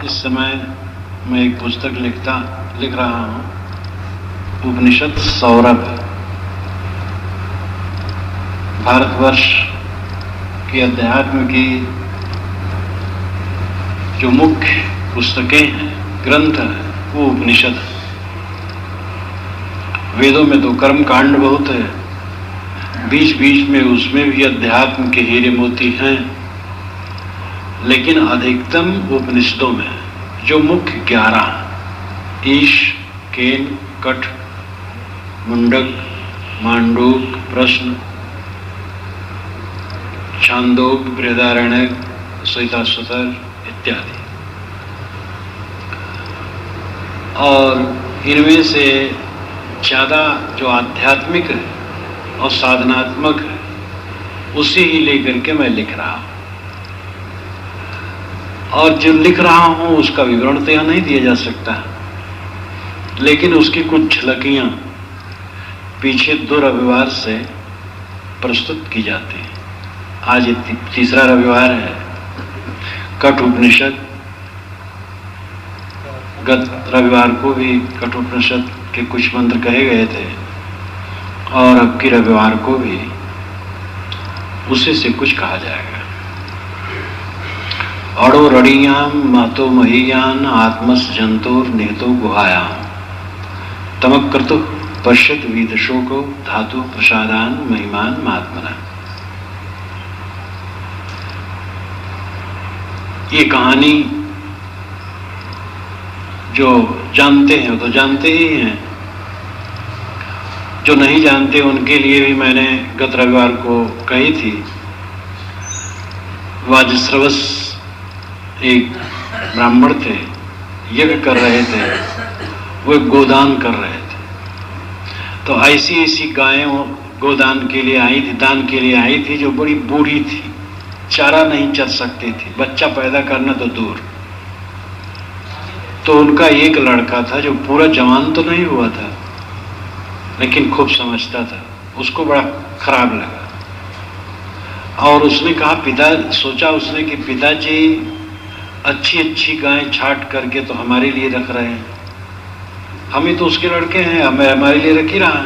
इस समय मैं एक पुस्तक लिख रहा हूँ, उपनिषद सौरभ। भारतवर्ष की अध्यात्म की जो मुख्य पुस्तकें हैं, ग्रंथ हैं, वो उपनिषद है। वेदों में तो कर्म कांड बहुत है, बीच बीच में उसमें भी अध्यात्म के हीरे मोती हैं, लेकिन अधिकतम उपनिषदों में जो मुख्य 11 ईश, केन, कठ, मुंडक, मांडूक, प्रश्न, छांदोग, बृहदारण्यक, श्वेताश्वतर इत्यादि, और इनमें से ज़्यादा जो आध्यात्मिक है और साधनात्मक है, उसे ही लेकर के मैं लिख रहा हूँ। और जो लिख रहा हूँ उसका विवरण तो यहाँ नहीं दिया जा सकता, लेकिन उसकी कुछ झलकियाँ पीछे 2 रविवार से प्रस्तुत की जाती हैं। आज ये तीसरा रविवार है। कठ उपनिषद, गत रविवार को भी कठ उपनिषद के कुछ मंत्र कहे गए थे, और अब की रविवार को भी उसी से कुछ कहा जाएगा। अड़ो रड़ियाम महतो महीयान आत्मस जंतुर निहतो गुहायाम तमक्रतु पश्यत विदशो को धातु प्रसादान महिमान महात्मना। ये कहानी जो जानते हैं तो जानते ही हैं, जो नहीं जानते उनके लिए भी मैंने गत रविवार को कही थी। वाजश्रवस एक ब्राह्मण थे, यज्ञ कर रहे थे, वो गोदान कर रहे थे। तो ऐसी गायें गोदान के लिए आई थी, दान के लिए आई थी, जो बड़ी बूढ़ी थी, चारा नहीं चर सकती थी, बच्चा पैदा करना तो दूर। तो उनका एक लड़का था जो पूरा जवान तो नहीं हुआ था, लेकिन खूब समझता था। उसको बड़ा खराब लगा और उसने कहा, सोचा उसने कि पिताजी अच्छी गायें छांट करके तो हमारे लिए रख रहे हैं, हम ही तो उसके लड़के हैं, हमें हमारे लिए रख ही रहा है,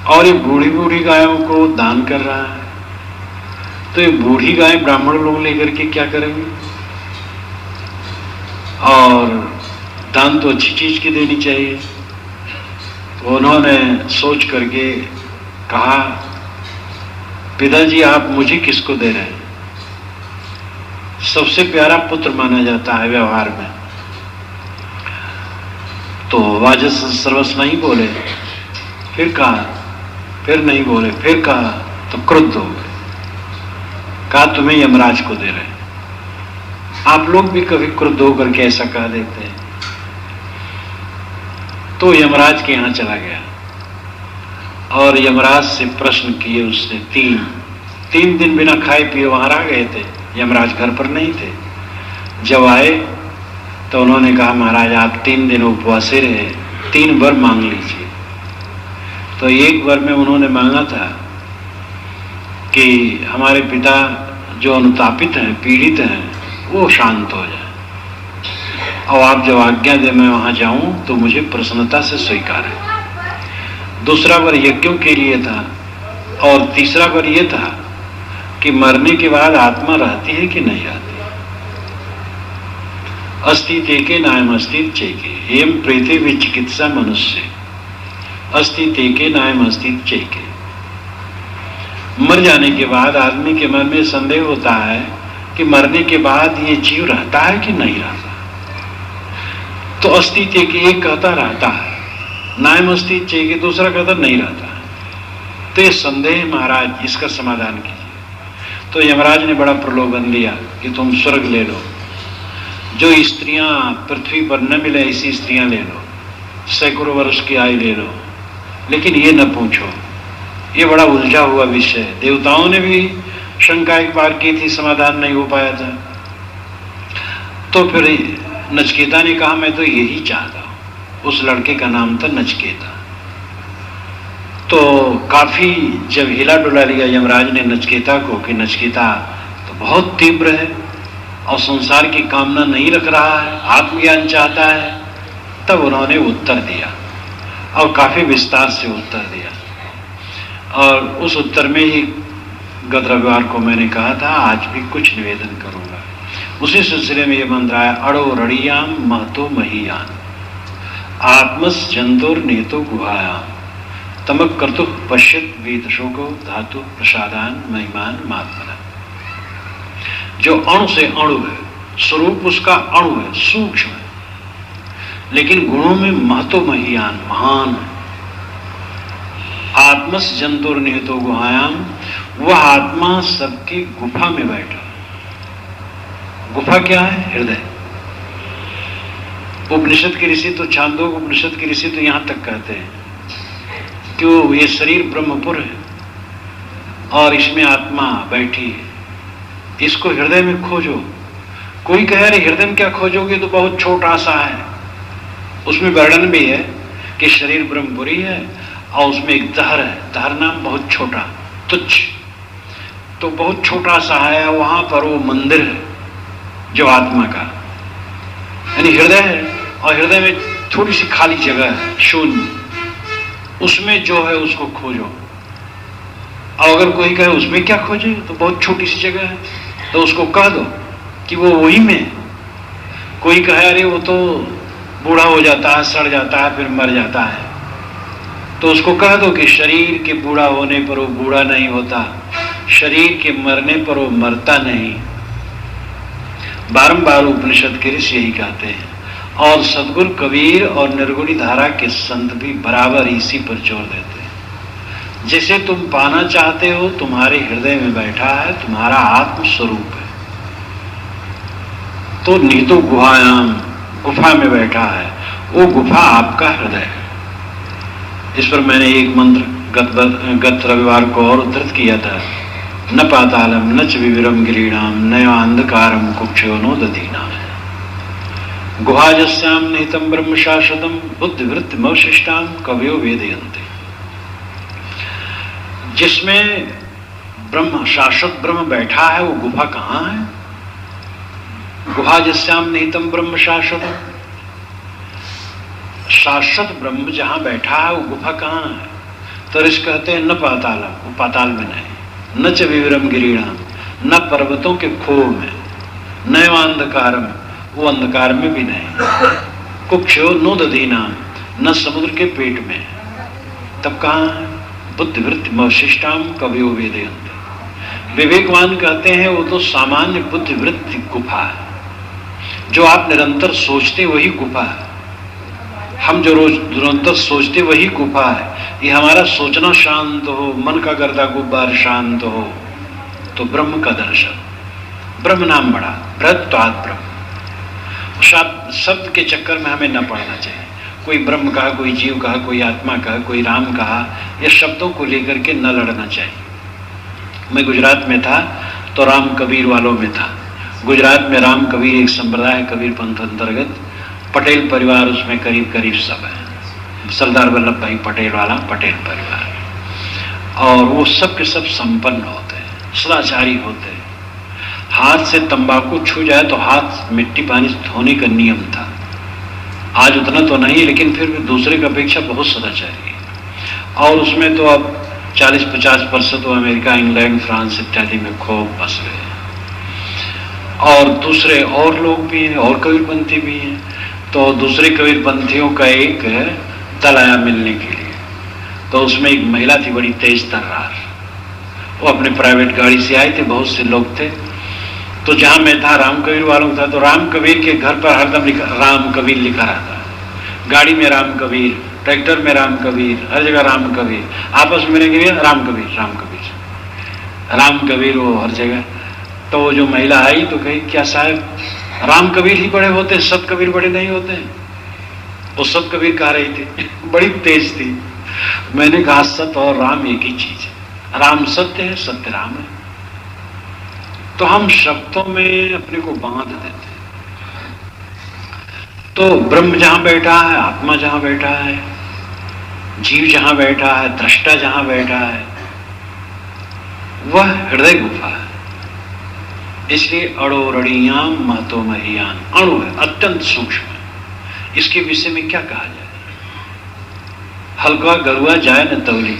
और ये बूढ़ी गायों को दान कर रहा है। तो ये बूढ़ी गाय ब्राह्मण लोग लेकर के क्या करेंगे? और दान तो अच्छी चीज की देनी चाहिए। तो उन्होंने सोच करके कहा, पिताजी आप मुझे किसको दे रहे हैं? सबसे प्यारा पुत्र माना जाता है व्यवहार में। तो वाजश्रवस नहीं बोले, फिर कहा, फिर नहीं बोले, फिर कहा, तो क्रुद्ध हो गए। कहा तुम्हें यमराज को दे रहे हैं। आप लोग भी कभी क्रुद्ध होकर के ऐसा कह देते हैं। तो यमराज के यहां चला गया और यमराज से प्रश्न किए उसने। तीन दिन बिना खाए पिए वहां रह गए थे। यमराज घर पर नहीं थे। जब आए तो उन्होंने कहा, महाराज आप 3 दिन उपवासे रहे, 3 वर मांग लीजिए। तो एक वर में उन्होंने मांगा था कि हमारे पिता जो अनुतापित हैं, पीड़ित हैं, वो शांत हो जाए, और आप जब आज्ञा दे मैं वहां जाऊं तो मुझे प्रसन्नता से स्वीकार है। दूसरा वर यज्ञों के लिए था, और तीसरा वर यह था कि मरने के बाद आत्मा रहती है कि नहीं रहती। अस्ति तेके नायम अस्तित चेके एम प्रेते विचिकित्सा मनुष्य अस्ति तेके नायम अस्तित चेके। मर जाने के बाद आदमी के मन में संदेह होता है कि मरने के बाद ये जीव रहता है कि नहीं रहता। तो अस्ति तेके एक कहता रहता है, नायम अस्तित चेके दूसरा कहता नहीं रहता। तो ये संदेह महाराज, इसका समाधान कीजिए। तो यमराज ने बड़ा प्रलोभन दिया कि तुम स्वर्ग ले लो, जो स्त्रियां पृथ्वी पर न मिले ऐसी स्त्रियां ले लो, सैकड़ों वर्ष की आयु ले लो, लेकिन ये न पूछो, ये बड़ा उलझा हुआ विषय है। देवताओं ने भी शंका एक बार की थी, समाधान नहीं हो पाया था। तो फिर नचकेता ने कहा, मैं तो यही चाहता हूं। उस लड़के का नाम था नचकेता। तो काफी जब हिला डुला लिया यमराज ने नचकेता को कि नचकेता तो बहुत तीव्र है और संसार की कामना नहीं रख रहा है, आत्मज्ञान चाहता है, तब उन्होंने उत्तर दिया और काफी विस्तार से उत्तर दिया। और उस उत्तर में ही गत रविवार को मैंने कहा था, आज भी कुछ निवेदन करूंगा। उसी सिलसिले में यह मंत्र आया, अड़ो रड़ियाम महतो महीयान आत्मस जंतुर नेतो गुहायाम तमक कर्तु पश्यत वीतशोको धातु प्रसादान महिमान महात्मना। जो अणु से अणु है, स्वरूप उसका अणु है, सूक्ष्म है, लेकिन गुणों में महतो महीयान महान है। आत्मस जंतुर निहितो गुहायाम, वह आत्मा सबकी गुफा में बैठा। गुफा क्या है? हृदय। उपनिषद के ऋषि तो, छांदोग उपनिषद के ऋषि तो यहां तक कहते हैं कि ये शरीर ब्रह्मपुर है और इसमें आत्मा बैठी है, इसको हृदय में खोजो। कोई कहे अरे हृदय में क्या खोजोगे, तो बहुत छोटा सा है। उसमें वर्णन भी है कि शरीर ब्रह्मपुरी है और उसमें एक दहर है, दहर नाम बहुत छोटा, तुच्छ, तो बहुत छोटा सा है। वहां पर वो मंदिर है जो आत्मा का, यानी हृदय है, और हृदय में थोड़ी सी खाली जगह है, शून्य, उसमें जो है उसको खोजो। और अगर कोई कहे उसमें क्या खोजे, तो बहुत छोटी सी जगह है, तो उसको कह दो कि वो वही में। कोई कहे अरे वो तो बूढ़ा हो जाता है, सड़ जाता है, फिर मर जाता है, तो उसको कह दो कि शरीर के बूढ़ा होने पर वो बूढ़ा नहीं होता, शरीर के मरने पर वो मरता नहीं। बारंबार उपनिषद के ऋषि यही कहते हैं, और सद्गुरु कबीर और निर्गुणी धारा के संत भी बराबर इसी पर जोर देते हैं। जिसे तुम पाना चाहते हो तुम्हारे हृदय में बैठा है, तुम्हारा आत्म स्वरूप है। तो निहितो गुहायाम, गुफा में बैठा है, वो गुफा आपका हृदय है। इस पर मैंने एक मंत्र गत रविवार को और उद्धृत किया था, न पातालम न च विविरम गिरीणाम नया अंधकारम कुक्षो नो दधीनाम गुहाजस्याम निहितम ब्रह्म शाश्वतम बुद्धिवृत्ति मवशिष्टाम कवयो वेदयन्ते। जिसमें ब्रह्म, शाश्वत ब्रह्म बैठा है, वो गुफा कहां है? गुहाजस्याम निहितम ब्रह्म शाश्वतम, शाश्वत ब्रह्म जहां बैठा है वो गुफा कहां है? तो ऋषि कहते हैं न पातालम, वो पाताल में नहीं, न च विविरम गिरीणाम, न पर्वतों के खोह में, न अंधकारम, वो अंधकार में भी नहीं, कुक्षो नो दधीनाम, न समुद्र के पेट में। तब कहां है? बुद्धिवृत्ति मवशिष्टाम कवयो वेदयन्ते। विवेकवान कहते हैं वो तो सामान्य बुद्धिवृत्ति गुफा है, जो आप निरंतर सोचते वही गुफा है। हम जो रोज निरंतर सोचते वही गुफा है। ये हमारा सोचना शांत हो, मन का गर्दा गुब्बार शांत हो, तो ब्रह्म का दर्शन। ब्रह्म नाम बड़ा, बृहत्वात् ब्रह्म। शब्द के चक्कर में हमें न पड़ना चाहिए। कोई ब्रह्म कहा, कोई जीव कहा, कोई आत्मा कहा, कोई राम कहा, ये शब्दों को लेकर के न लड़ना चाहिए। मैं गुजरात में था तो राम कबीर वालों में था। गुजरात में राम कबीर एक संप्रदाय है, कबीर पंथ अंतर्गत। पटेल परिवार उसमें करीब करीब सब है, सरदार वल्लभ भाई पटेल वाला पटेल परिवार, और वो सब के सब संपन्न होते हैं, सदाचारी होते हैं। हाथ से तंबाकू छू जाए तो हाथ मिट्टी पानी से धोने का नियम था। आज उतना तो नहीं, लेकिन फिर भी दूसरे की अपेक्षा बहुत सदाचारी है। और उसमें तो अब 40-50% तो अमेरिका, इंग्लैंड, फ्रांस इत्यादि में खूब बस गए। और दूसरे और लोग भी हैं, और कबीरपंथी भी हैं। तो दूसरे कबीरपंथियों का एक दल आया मिलने के लिए, तो उसमें एक महिला थी बड़ी तेज तर्रार। वो अपने प्राइवेट गाड़ी से आए थे, बहुत से लोग थे। तो जहां मैं था राम कबीर वालों था, तो राम कबीर के घर पर हरदम राम कबीर लिखा रहता है। गाड़ी में राम कबीर, ट्रैक्टर में राम कबीर, हर जगह राम कबीर। आपस में मिलेंगे राम कबीर, राम कबीर, राम कबीर, वो हर जगह। तो वो जो महिला आई तो कही, क्या साहब राम कबीर ही बड़े होते हैं, सत कबीर बड़े नहीं होते? वो सत कबीर कह रही थी, बड़ी तेज थी। मैंने कहा सत और राम एक ही चीज है, राम सत्य है, सत्य राम है। तो हम शब्दों में अपने को बांध देते हैं। तो ब्रह्म जहां बैठा है, आत्मा जहां बैठा है, जीव जहां बैठा है, दृष्टा जहां बैठा है, वह हृदय गुफा है। इसलिए अड़ो रड़ियाम महतो महियान, अणु है, अत्यंत सूक्ष्म है। इसके विषय में क्या कहा जाए? हल्का गरुआ जाए न तवली,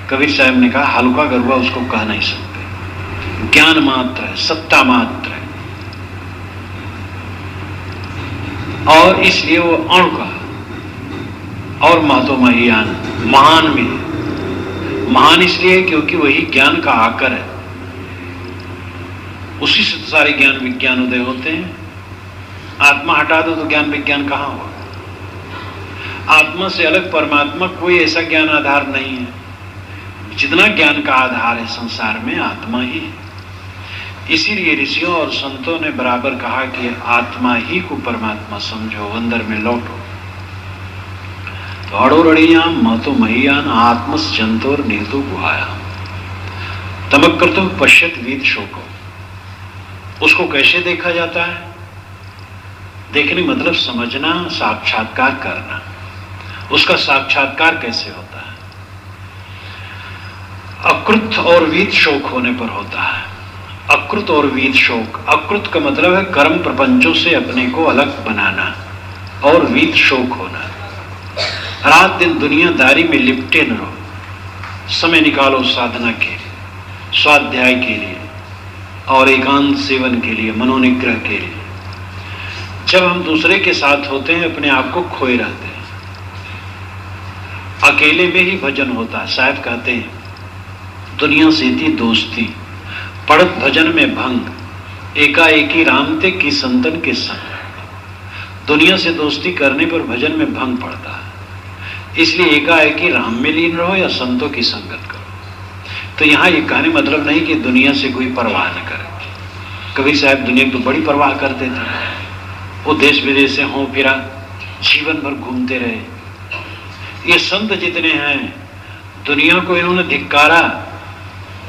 कबीर साहब ने कहा हल्का गरुआ उसको कह नहीं सकते। ज्ञान मात्र है, सत्ता मात्र है, और इसलिए वो अणु कहा। और महतो महियान, महान भी है। महान इसलिए क्योंकि वही ज्ञान का आकर है, उसी से तो सारे ज्ञान विज्ञान उदय होते हैं। आत्मा हटा दो तो ज्ञान विज्ञान कहां होगा? आत्मा से अलग परमात्मा कोई ऐसा ज्ञान आधार नहीं है। जितना ज्ञान का आधार है संसार में आत्मा ही है। इसीलिए ऋषियों और संतों ने बराबर कहा कि आत्मा ही को परमात्मा समझो, अंदर में लौटो। तो अड़ो रड़ियाम महतो महियान आत्मस जंतोर निहतो गुहायाम तमकृतो पश्यत वीत शोको। उसको कैसे देखा जाता है? देखने मतलब समझना, साक्षात्कार करना। उसका साक्षात्कार कैसे होता है? अकृत और वीत शोक होने पर होता है। अकृत और वीत शोक, अकृत का मतलब है कर्म प्रपंचों से अपने को अलग बनाना, और वीत शोक होना। रात दिन दुनियादारी में लिपटे न रहो, समय निकालो साधना के लिए, स्वाध्याय के लिए और एकांत सेवन के लिए, मनोनिग्रह के लिए। जब हम दूसरे के साथ होते हैं अपने आप को खोए रहते हैं। अकेले में ही भजन होता है। शायद कहते हैं दुनिया से थी दोस्ती, पढ़त भजन में भंग, एकाएकी रामते की संतन के संग। दुनिया से दोस्ती करने पर भजन में भंग पड़ता है, इसलिए एकाएकी राम में लीन रहो या संतों की संगत करो। तो यहां ये कहने मतलब नहीं कि दुनिया से कोई परवाह न करे। कबीर साहब दुनिया की तो बड़ी परवाह करते थे। वो देश विदेश से हों फिरा, जीवन भर घूमते रहे। ये संत जितने हैं दुनिया को इन्होंने धिक्कारा,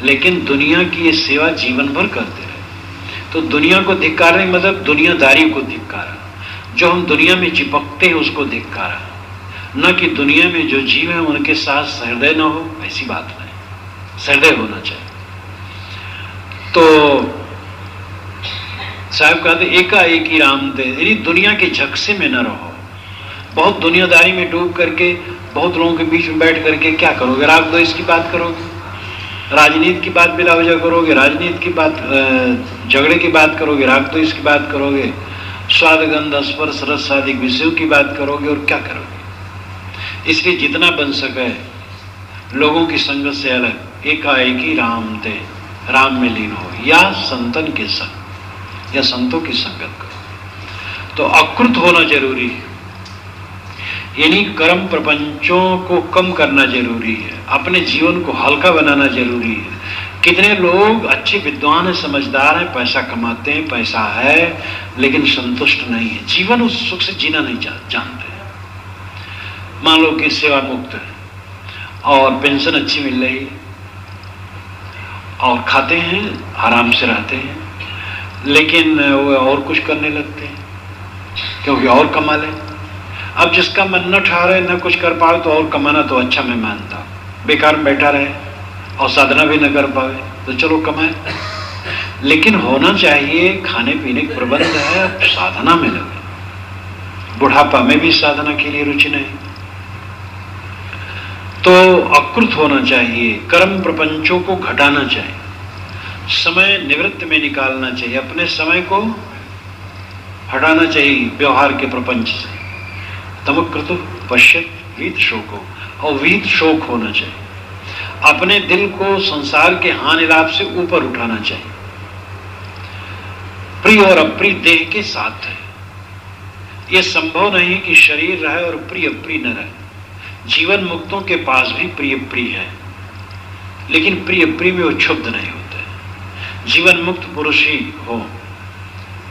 लेकिन दुनिया की ये सेवा जीवन भर करते रहे। तो दुनिया को धिक्कारने मतलब दुनियादारी को धिक्कारा। जो हम दुनिया में चिपकते हैं उसको धिक्कारा, न कि दुनिया में जो जीव है उनके साथ सहृदय न हो, ऐसी बात नहीं। सहृदय होना चाहिए। तो साहब कहते एकाएक ही राम दे, यानी दुनिया के झकसे में न रहो। बहुत दुनियादारी में डूब करके, बहुत लोगों के बीच में बैठ करके क्या करोगे? राग द्वेष की बात करोगे, राजनीति की बात बिला वजह करोगे, राजनीति की बात, झगड़े की बात करोगे, राग द्वेष की बात करोगे, स्वाद गंध स्पर्श रस आदि विषयों की बात करोगे, और क्या करोगे? इसलिए जितना बन सके लोगों की संगत से अलग एकाएक ही राम दे, राम में लीन हो, या संतन के संग या संतों की संगत करो। तो अकृत होना जरूरी है, यानी कर्म प्रपंचों को कम करना जरूरी है, अपने जीवन को हल्का बनाना जरूरी है। कितने लोग अच्छे विद्वान हैं, समझदार हैं, पैसा कमाते हैं, पैसा है, लेकिन संतुष्ट नहीं है, जीवन उस सुख से जीना नहीं जानते। मान लो कि सेवा मुक्त है और पेंशन अच्छी मिल रही है और खाते हैं, आराम से रहते हैं, लेकिन वो और कुछ करने लगते हैं क्योंकि और कमा ले। अब जिसका मन न ठहरे, न कुछ कर पाए, तो और कमाना तो अच्छा मैं मानता हूं। बेकार में बैठा रहे और साधना भी न कर पाए तो चलो कमाए, लेकिन होना चाहिए खाने पीने का प्रबंध है, अब साधना में लगे। बुढ़ापा में भी साधना के लिए रुचि नहीं, तो अकृत होना चाहिए, कर्म प्रपंचों को घटाना चाहिए, समय निवृत्त में निकालना चाहिए, अपने समय को हटाना चाहिए व्यवहार के प्रपंच से। तमकृतो पश्यत वीत शोको, और वीत शोक होना चाहिए। अपने दिल को संसार के हानि लाभ से ऊपर उठाना चाहिए। प्रिय और अप्रिय देह के साथ है, यह संभव नहीं कि शरीर रहे और प्रिय अप्रिय न रहे। जीवन मुक्तों के पास भी प्रिय प्रिय है, लेकिन प्रिय प्रिय में वो क्षुब्ध नहीं होते। जीवन मुक्त पुरुष ही हो,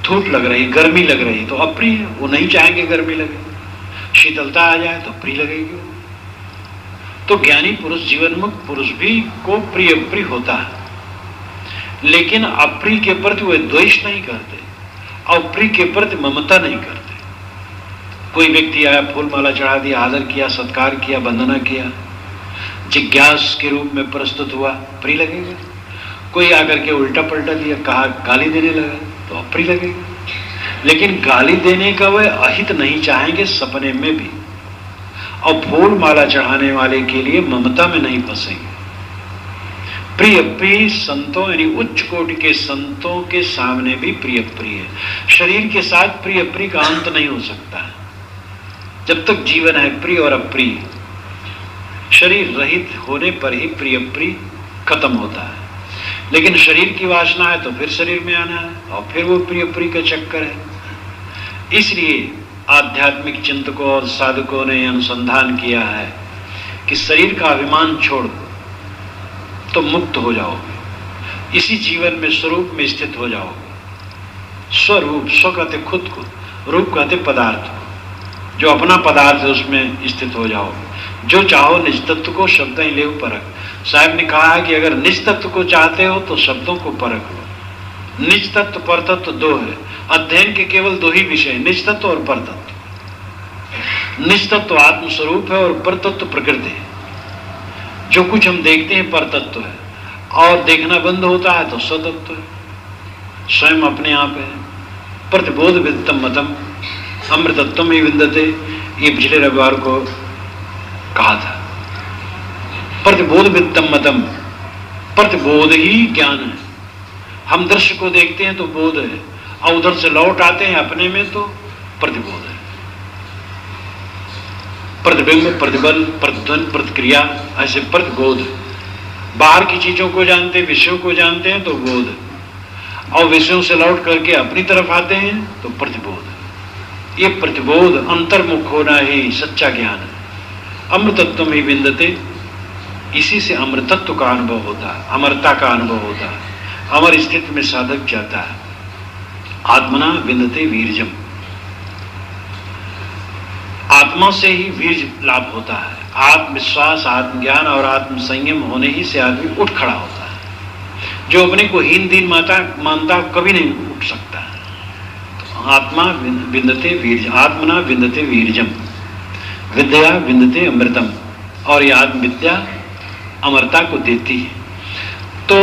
धूप लग रही, गर्मी लग रही तो अप्रिय है, वो नहीं चाहेंगे गर्मी लगे। शीतलता आ जाए तो प्रिय लगेगी। तो ज्ञानी पुरुष, जीवन मुक्त पुरुष भी को प्रिय प्रिय होता है, लेकिन अप्रिय के प्रति वे द्वेष नहीं करते और प्रिय के प्रति ममता नहीं करते। कोई व्यक्ति आया, फूल माला चढ़ा दिया, आदर किया, सत्कार किया, वंदना किया, जिज्ञास के रूप में प्रस्तुत हुआ, प्रिय लगेगा। कोई आकर के उल्टा पलटा दिया, कहा, गाली देने लगा तो अप्रिय लगेगा। लेकिन गाली देने का वह अहित नहीं चाहेंगे सपने में भी, और फूल माला चढ़ाने वाले के लिए ममता में नहीं फंसेंगे। प्रिय प्रिय संतों यानी उच्च कोटि के संतों के सामने भी प्रिय प्रिय है। शरीर के साथ प्रिय प्रिय का अंत नहीं हो सकता है। जब तक जीवन है प्रिय और अप्रिय, शरीर रहित होने पर ही प्रिय प्रिय खत्म होता है। लेकिन शरीर की वासना है तो फिर शरीर में आना है और फिर वो प्रिय प्रिय का चक्कर है। इसलिए आध्यात्मिक चिंतकों और साधकों ने अनुसंधान किया है कि शरीर का अभिमान छोड़ दो तो मुक्त हो जाओगे, इसी जीवन में स्वरूप में स्थित हो जाओगे। स्वरूप, स्व कहते खुद को, रूप कहते पदार्थ को, जो अपना पदार्थ है उसमें स्थित हो जाओगे। जो चाहो निज तत्व को शब्द ही ले परख। साहब ने कहा है कि अगर निज तत्व को चाहते हो तो शब्दों को परख लो। निज तत्व पर तत्व दो है, अध्ययन के केवल दो ही विषय, निज तत्व और पर तत्व। निज तत्व आत्मस्वरूप है और पर तत्व प्रकृति है। जो कुछ हम देखते हैं पर तत्व है, और देखना बंद होता है तो स्वतत्व है, स्वयं अपने आप है। प्रतिबोध विदितम मतम अमृतत्वम ही विन्दते, ये पिछले रविवार को कहा था। प्रतिबोध विदितम मतम, प्रतिबोध ही ज्ञान है। हम दृश्य को देखते हैं तो बोध है, और उधर से लौट आते हैं अपने में तो प्रतिबोध है। प्रतिबिंब, प्रतिबल, प्रतिध्वनि, प्रतिक्रिया, ऐसे प्रतिबोध। बाहर की चीजों को जानते, विषयों को जानते हैं तो बोध, और विषयों से लौट करके अपनी तरफ आते हैं तो प्रतिबोध। ये प्रतिबोध अंतर्मुख होना ही सच्चा ज्ञान है। अमृतत्व ही विन्दते, इसी से अमृतत्व का अनुभव होता है, अमरता का अनुभव होता है। अमर स्थिति में साधक जाता है। आत्मना विन्दते वीर्यम, आत्मा से ही वीर्य लाभ होता है। आत्मविश्वास, आत्मज्ञान और आत्म संयम होने ही से आदमी उठ खड़ा होता है। जो अपने को हीन दीन मानता कभी नहीं उठ सकता है। तो आत्मा विन्दते वीर्य, आत्मना विन्दते वीर्यम, विद्या विन्दते अमृतम, और यह आत्मविद्या अमरता को देती है। तो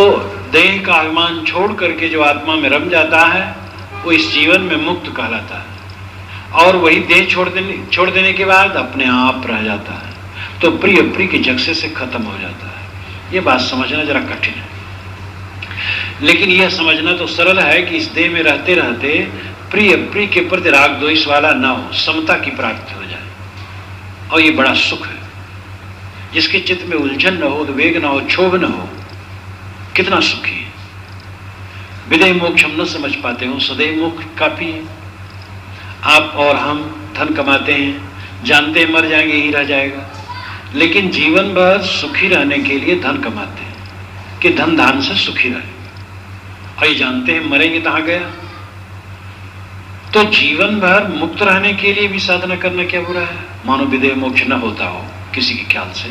देह का अभिमान छोड़ करके जो आत्मा में रम जाता है वो इस जीवन में मुक्त कहलाता है, और वही देह छोड़ देने के बाद अपने आप रह जाता है, तो प्रिय प्रिय के जगसे से खत्म हो जाता है। ये बात समझना जरा कठिन है, लेकिन यह समझना तो सरल है कि इस देह में रहते रहते प्रिय प्रिय के प्रति राग द्वेष वाला ना हो, समता की प्राप्ति हो जाए, और ये बड़ा सुख है। जिसके चित्त में उलझन न हो, उद्वेग न हो, क्षोभ न हो, कितना सुखी है। विदेह मोक्ष हम न समझ पाते हो, सदैव मोक्ष काफी है। आप और हम धन कमाते हैं, जानते हैं मर जाएंगे, यही रह जाएगा, लेकिन जीवन भर सुखी रहने के लिए धन कमाते हैं कि धन धान से सुखी रहे, और ये जानते हैं मरेंगे कहाँ गया। तो जीवन भर मुक्त रहने के लिए भी साधना करना क्या बुरा है? मानो विदेह मोक्ष न होता हो किसी के ख्याल से,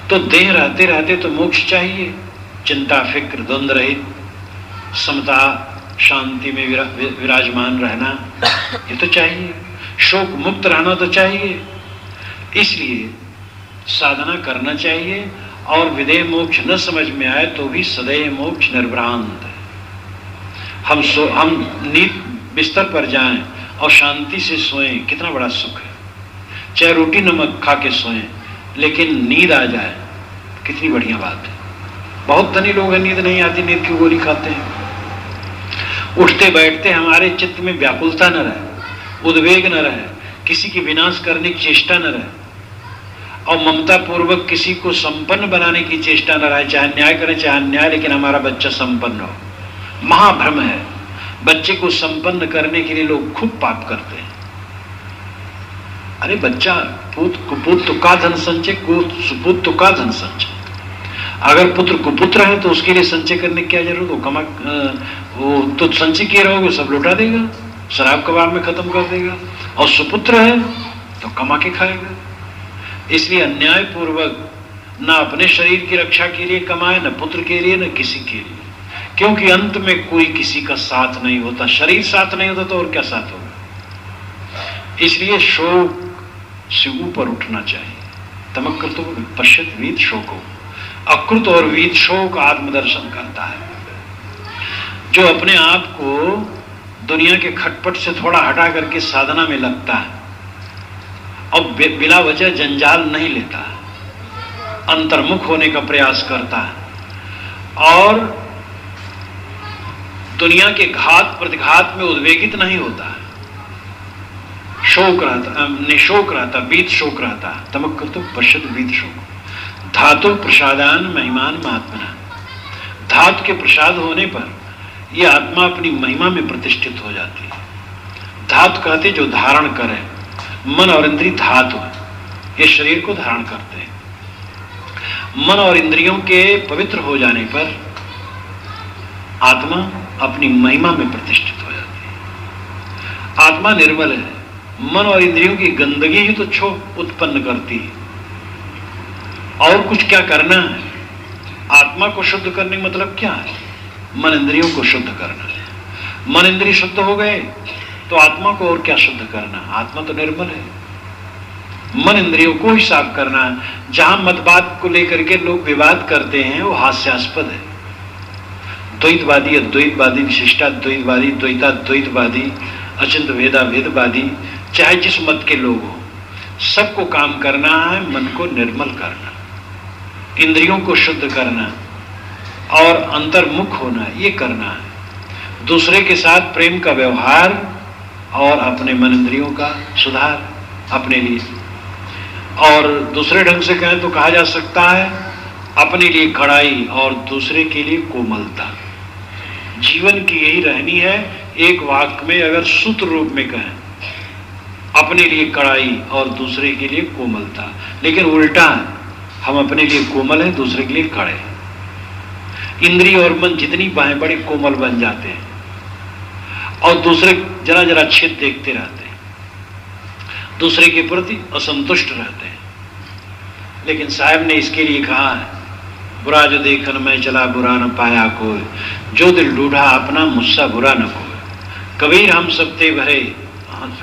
तो देह रहते रहते तो मोक्ष चाहिए। चिंता फिक्र द्वंद रहित, समता शांति में विराजमान रहना, ये तो चाहिए। शोक मुक्त रहना तो चाहिए। इसलिए साधना करना चाहिए, और विदेह मोक्ष न समझ में आए तो भी सदैव मोक्ष निर्भ्रांत है। हम नींद बिस्तर पर जाएं और शांति से सोएं, कितना बड़ा सुख है। चाहे रोटी नमक खा के सोएं, लेकिन नींद आ जाए, कितनी बढ़िया बात है। बहुत धनी लोग हैं, नींद नहीं आती, नींद की गोली खाते हैं। उठते बैठते हमारे चित्त में व्याकुलता न रहे, उद्वेग न रहे, किसी की विनाश करने की चेष्टा न रहे, और ममता पूर्वक किसी को संपन्न बनाने की चेष्टा न रहे। चाहे न्याय करें चाहे अन्याय, लेकिन हमारा बच्चा संपन्न हो। महाभ्रम है, बच्चे को संपन्न करने के लिए लोग खूब पाप करते हैं। अरे बच्चा कुपुत्र तो का धन संचय, सुपुत्र तो का धन संचय। अगर पुत्र कुपुत्र है तो उसके लिए संचय करने की क्या जरूरत हो? वो तो संचय किए रहोगे, सब लौटा देगा, शराब कबाब में खत्म कर देगा। और सुपुत्र है तो कमा के खाएगा। इसलिए अन्याय पूर्वक ना अपने शरीर की रक्षा के लिए कमाए, न पुत्र के लिए, न किसी के लिए, क्योंकि अंत में कोई किसी का साथ नहीं होता। शरीर साथ नहीं होता तो और क्या साथ होगा। इसलिए शोक से ऊपर उठना चाहिए। तमक्कृतो पश्यत वीत शोको, अकृत और वीत शोक आत्मदर्शन करता है। जो अपने आप को दुनिया के खटपट से थोड़ा हटा करके साधना में लगता है और बिना वजह जंजाल नहीं लेता, अंतर्मुख होने का प्रयास करता है और दुनिया के घात प्रतिघात में उद्वेगित नहीं होता है, शोक रहता, निशोक रहता, बीत शोक रहता, तमक तो पश्चित बीत शोक। धातु प्रसादान महिमान महात्मना, धातु के प्रसाद होने पर यह आत्मा अपनी महिमा में प्रतिष्ठित हो जाती है। धातु कहते जो धारण करे, मन और इंद्रिय धातु है, ये शरीर को धारण करते हैं। मन और इंद्रियों के पवित्र हो जाने पर आत्मा अपनी महिमा में प्रतिष्ठित हो जाती है। आत्मा निर्मल है, मन और इंद्रियों की गंदगी ही तो क्षोभ उत्पन्न करती है, और कुछ क्या करना है। आत्मा को शुद्ध करने का मतलब क्या है? मन इंद्रियों को शुद्ध करना है। मन इंद्रिय शुद्ध हो गए तो आत्मा को और क्या शुद्ध करना? आत्मा तो निर्मल है। मन इंद्रियों को ही साफ करना है। जहां मतवाद को लेकर के लोग विवाद करते हैं वो हास्यास्पद है। द्वैतवादी, अद्वैतवादी, विशिष्टाद्वैतवादी, द्वैताद्वैतवादी, अचिंत वेदा वेदवादी, चाहे जिस मत के लोग हो, सबको काम करना है मन को निर्मल करना, इंद्रियों को शुद्ध करना और अंतर्मुख होना, ये करना है। दूसरे के साथ प्रेम का व्यवहार और अपने मन इंद्रियों का सुधार अपने लिए। और दूसरे ढंग से कहें तो कहा जा सकता है अपने लिए कड़ाई और दूसरे के लिए कोमलता। जीवन की यही रहनी है। एक वाक्य में अगर सूत्र रूप में कहें, अपने लिए कड़ाई और दूसरे के लिए कोमलता। लेकिन उल्टा है, हम अपने लिए कोमल हैं, दूसरे के लिए कड़े। इंद्रिय और मन जितनी बाहें बड़े कोमल बन जाते हैं और दूसरे जरा जरा छेद देखते रहते हैं, दूसरे के प्रति असंतुष्ट रहते हैं। लेकिन साहब ने इसके लिए कहा है, बुरा जो देखन मैं चला बुरा न पाया कोई, जो दिल ढूंढा अपना मुझसा बुरा न कोई। कबीर हम सबते भरे,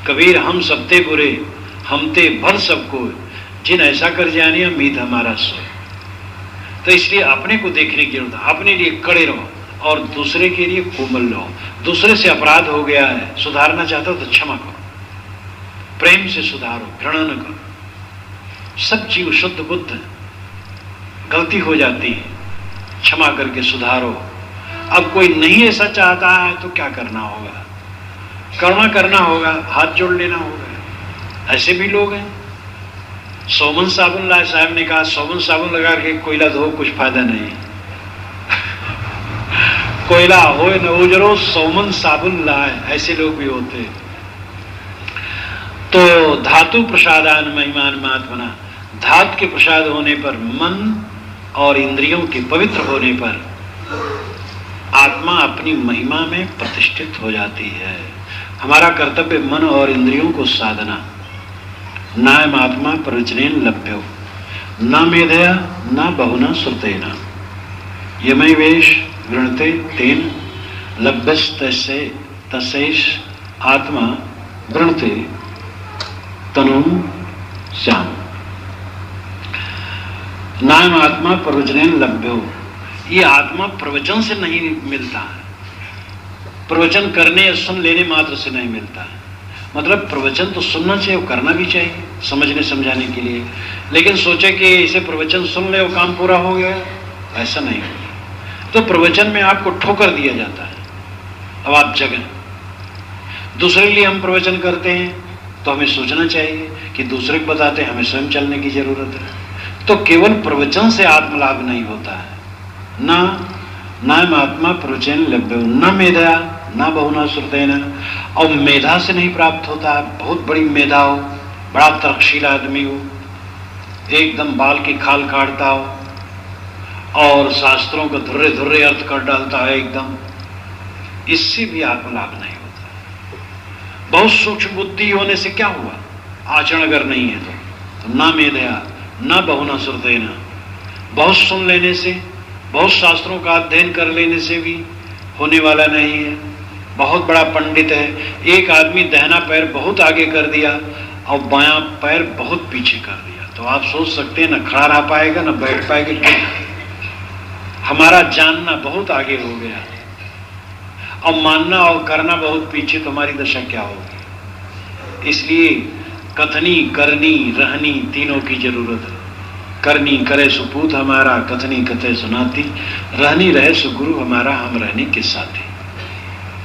कबीर हम सबते बुरे, हमते भर सबको, जिन ऐसा कर जानिया मीत हमारा सोए। तो इसलिए अपने को देखने की जरूरत है। अपने लिए कड़े रहो और दूसरे के लिए कोमल रहो। दूसरे से अपराध हो गया है, सुधारना चाहते हो तो क्षमा करो, प्रेम से सुधारो, घृणा न करो। सब जीव शुद्ध बुद्ध है, गलती हो जाती है, क्षमा करके सुधारो। अब कोई नहीं ऐसा चाहता है तो क्या करना होगा? करुणा करना होगा, हाथ जोड़ लेना होगा। ऐसे भी लोग हैं। सोमन साबुन लाए, साहब ने कहा सोमन साबुन लगा के कोयला धो, कुछ फायदा नहीं। कोयला हो न उजरो, सोमन साबुन लाए, ऐसे लोग भी होते। तो धातु प्रसादान महिमान महात्मना, धातु के प्रसाद होने पर, मन और इंद्रियों के पवित्र होने पर आत्मा अपनी महिमा में प्रतिष्ठित हो जाती है। हमारा कर्तव्य मन और इंद्रियों को साधना। नायम आत्मा प्रवचनेन लभ्यो न मेधया न बहुना श्रुतेना, यमैवेश गृणते तेन लभ्यस्तस्य तस्यैष आत्मा गृणते तनुं श्याम। नायम आत्मा प्रवचनेन लभ्यो, ये आत्मा प्रवचन से नहीं मिलता है, प्रवचन करने या सुन लेने मात्र से नहीं मिलता है। मतलब प्रवचन तो सुनना चाहिए, करना भी चाहिए समझने समझाने के लिए। लेकिन सोचे कि इसे प्रवचन सुन ले और काम पूरा हो गया, ऐसा नहीं होगा। तो प्रवचन में आपको ठोकर दिया जाता है, अब आप जगें। दूसरे के लिए हम प्रवचन करते हैं तो हमें सोचना चाहिए कि दूसरे को बताते हैं, हमें स्वयं चलने की जरूरत है। तो केवल प्रवचन से आत्मलाभ नहीं होता है। नायम आत्मा प्रवचन लभ्यो न मेधया न बहुना श्रुतेन, और मेधा से नहीं प्राप्त होता है। बहुत बड़ी मेधा हो, बड़ा तर्कशील आदमी हो, एकदम बाल की खाल काटता हो और शास्त्रों को धुर्रे धुर्रे अर्थ कर डालता है एकदम, इससे भी आत्मलाभ नहीं होता। बहुत सूक्ष्म बुद्धि होने से क्या हुआ? आचरण अगर नहीं है तो ना मेधया ना बहुना श्रुतेन, बहुत सुन लेने से, बहुत शास्त्रों का अध्ययन कर लेने से भी होने वाला नहीं है। बहुत बड़ा पंडित है, एक आदमी दाहिना पैर बहुत आगे कर दिया और बायां पैर बहुत पीछे कर दिया, तो आप सोच सकते हैं ना खड़ा रह पाएगा ना बैठ पाएगा। हमारा जानना बहुत आगे हो गया। और मानना और करना बहुत पीछे, तो हमारी दशा क्या होगी। इसलिए कथनी करनी रहनी तीनों की जरूरत है। करनी करे सुपूत हमारा, कथनी कथे सुनाती, रहनी रहे सुगुरु हमारा, हम रहने के साथी।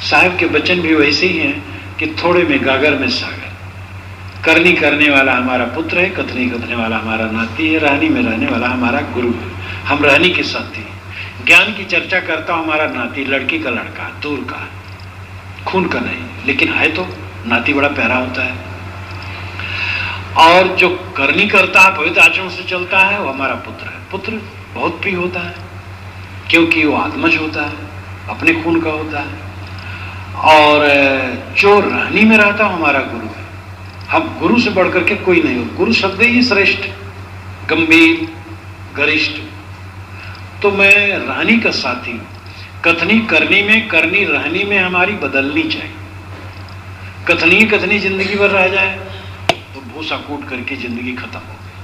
साहब के वचन भी वैसे ही हैं कि थोड़े में गागर में सागर। करनी करने वाला हमारा पुत्र है, कथनी कथने वाला हमारा नाती है, रहनी में रहने वाला हमारा गुरु है, हम रहनी के साथी हैं। ज्ञान की चर्चा करता हमारा नाती, लड़की का लड़का, दूर का, खून का नहीं, लेकिन है तो नाती बड़ा प्यारा होता है। और जो करनी करता है, पवित्र आचरण से चलता है, वो हमारा पुत्र है। पुत्र बहुत प्रिय होता है क्योंकि वो आत्मज होता है, अपने खून का होता है। और जो रहनी में रहता है हमारा गुरु है। हम गुरु से बढ़कर के कोई नहीं हो। गुरु शब्द ही श्रेष्ठ, गंभीर, गरिष्ठ। तो मैं रहनी का साथी हूं। कथनी करनी में, करनी रहनी में हमारी बदलनी चाहिए। कथनी कथनी जिंदगी भर रह जाए तो भूसा कूट करके जिंदगी खत्म हो गई।